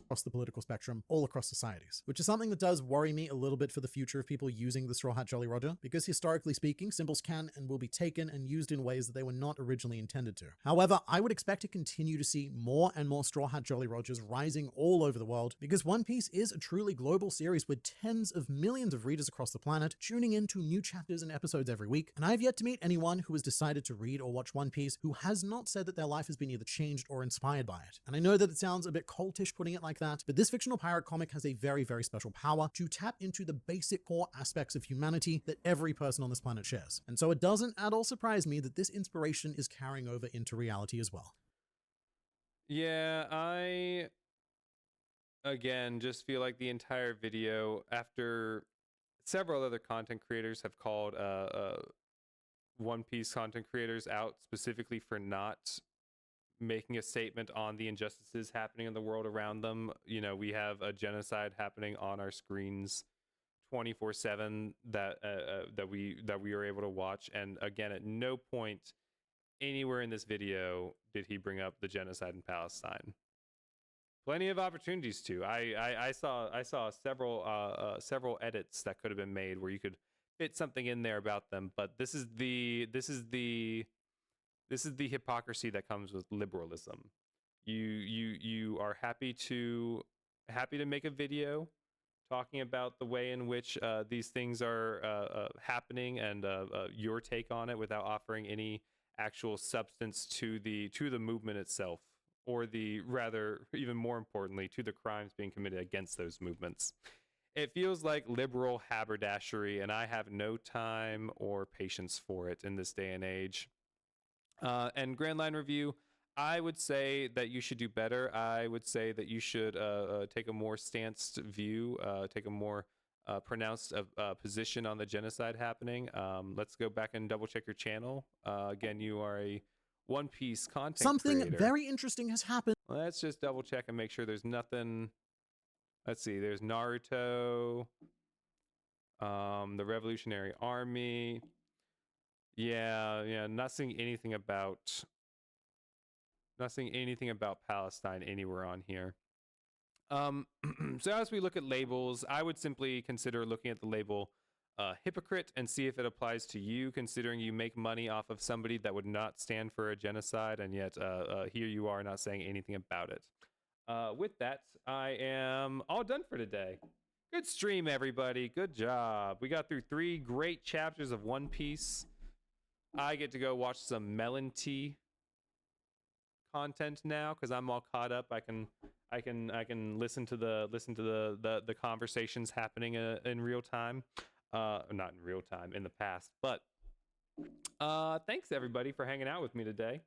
Across the political spectrum, all across societies, which is something that does worry me a little bit for the future of people using the Straw Hat Jolly Roger, because historically speaking, symbols can and will be taken and used in ways that they were not originally intended to. However, I would expect to continue to see more and more Straw Hat Jolly Rogers rising all over the world, because One Piece is a truly global series with tens of millions of readers across the planet tuning in to new chapters and episodes every week, and I have yet to meet anyone who has decided to read or watch One Piece who has not said that their life has been either changed or inspired by it. And I know that it sounds a bit cultish putting it like that, but this fictional pirate comic has a very, very special power to tap into the basic core aspects of humanity that every person on this planet shares. And so it doesn't at all surprise me that this inspiration is carrying over into reality as well. Yeah, I, again, just feel like the entire video, after several other content creators have called One Piece content creators out specifically for not making a statement on the injustices happening in the world around them. You know, we have a genocide happening on our screens 24/7 that we are able to watch. And again, at no point anywhere in this video did he bring up the genocide in Palestine. Plenty of opportunities to. I saw several edits that could have been made where you could fit something in there about them, but this is the hypocrisy that comes with liberalism. You are happy to make a video talking about the way in which these things are happening and your take on it without offering any actual substance to the movement itself, or the rather, even more importantly, to the crimes being committed against those movements. It feels like liberal haberdashery, and I have no time or patience for it in this day and age. And Grandline Review, I would say that you should do better. I would say that you should take a more stanced view, take a more pronounced position on the genocide happening. Let's go back and double check your channel. Again, you are a One Piece content Something creator. very interesting has happened. Let's just double check and make sure there's nothing. Let's see, there's Naruto, the Revolutionary Army. Yeah, not seeing anything about Palestine anywhere on here. So as we look at labels, I would simply consider looking at the label hypocrite and see if it applies to you, considering you make money off of somebody that would not stand for a genocide, and yet here you are not saying anything about it. With that, I am all done for today. Good stream, everybody. Good job. We got through 3 great chapters of One Piece. I get to go watch some Melon Tea content now because I'm all caught up. I can listen to the conversations happening in real time. Not in real time, in the past. But thanks everybody for hanging out with me today.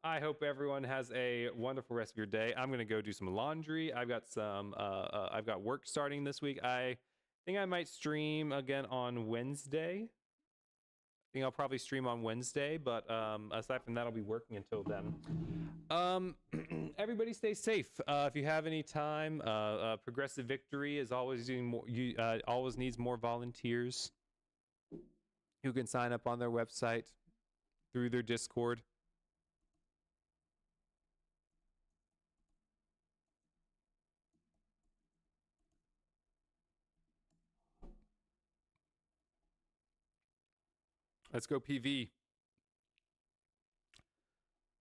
I hope everyone has a wonderful rest of your day. I'm gonna go do some laundry. I've got work starting this week. I think I might stream again on Wednesday. I think I'll probably stream on Wednesday, but aside from that, I'll be working until then. Everybody stay safe. If you have any time, Progressive Victory is always always needs more volunteers who can sign up on their website through their Discord. Let's go PV.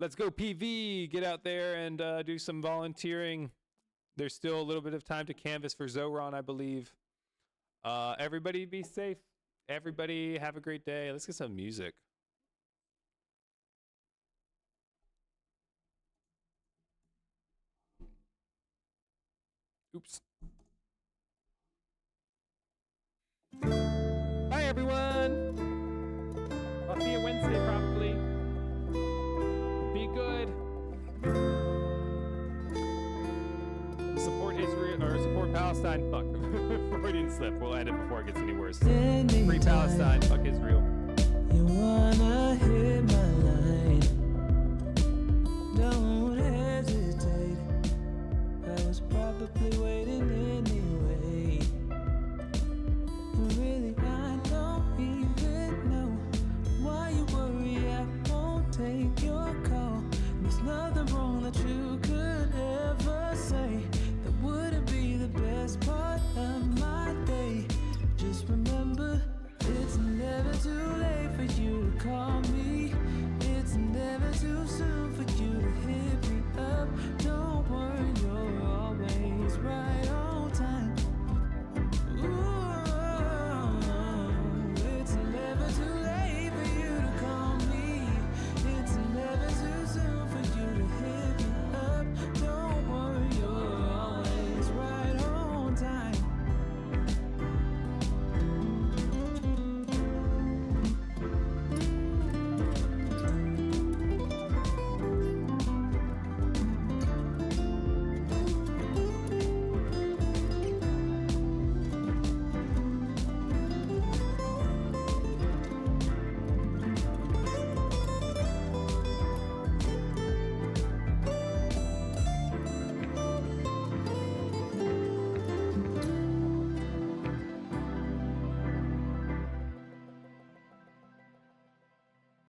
Let's go PV. Get out there and do some volunteering. There's still a little bit of time to canvas for Zoran, I believe. Everybody be safe. Everybody have a great day. Let's get some music. Oops. Bye, everyone. I'll see you Wednesday, probably. Be good. Support Israel, or support Palestine. Fuck. Freudian slip. We'll end it before it gets any worse. Free Palestine. Fuck Israel. You wanna hit my line? Don't hesitate. I was probably waiting in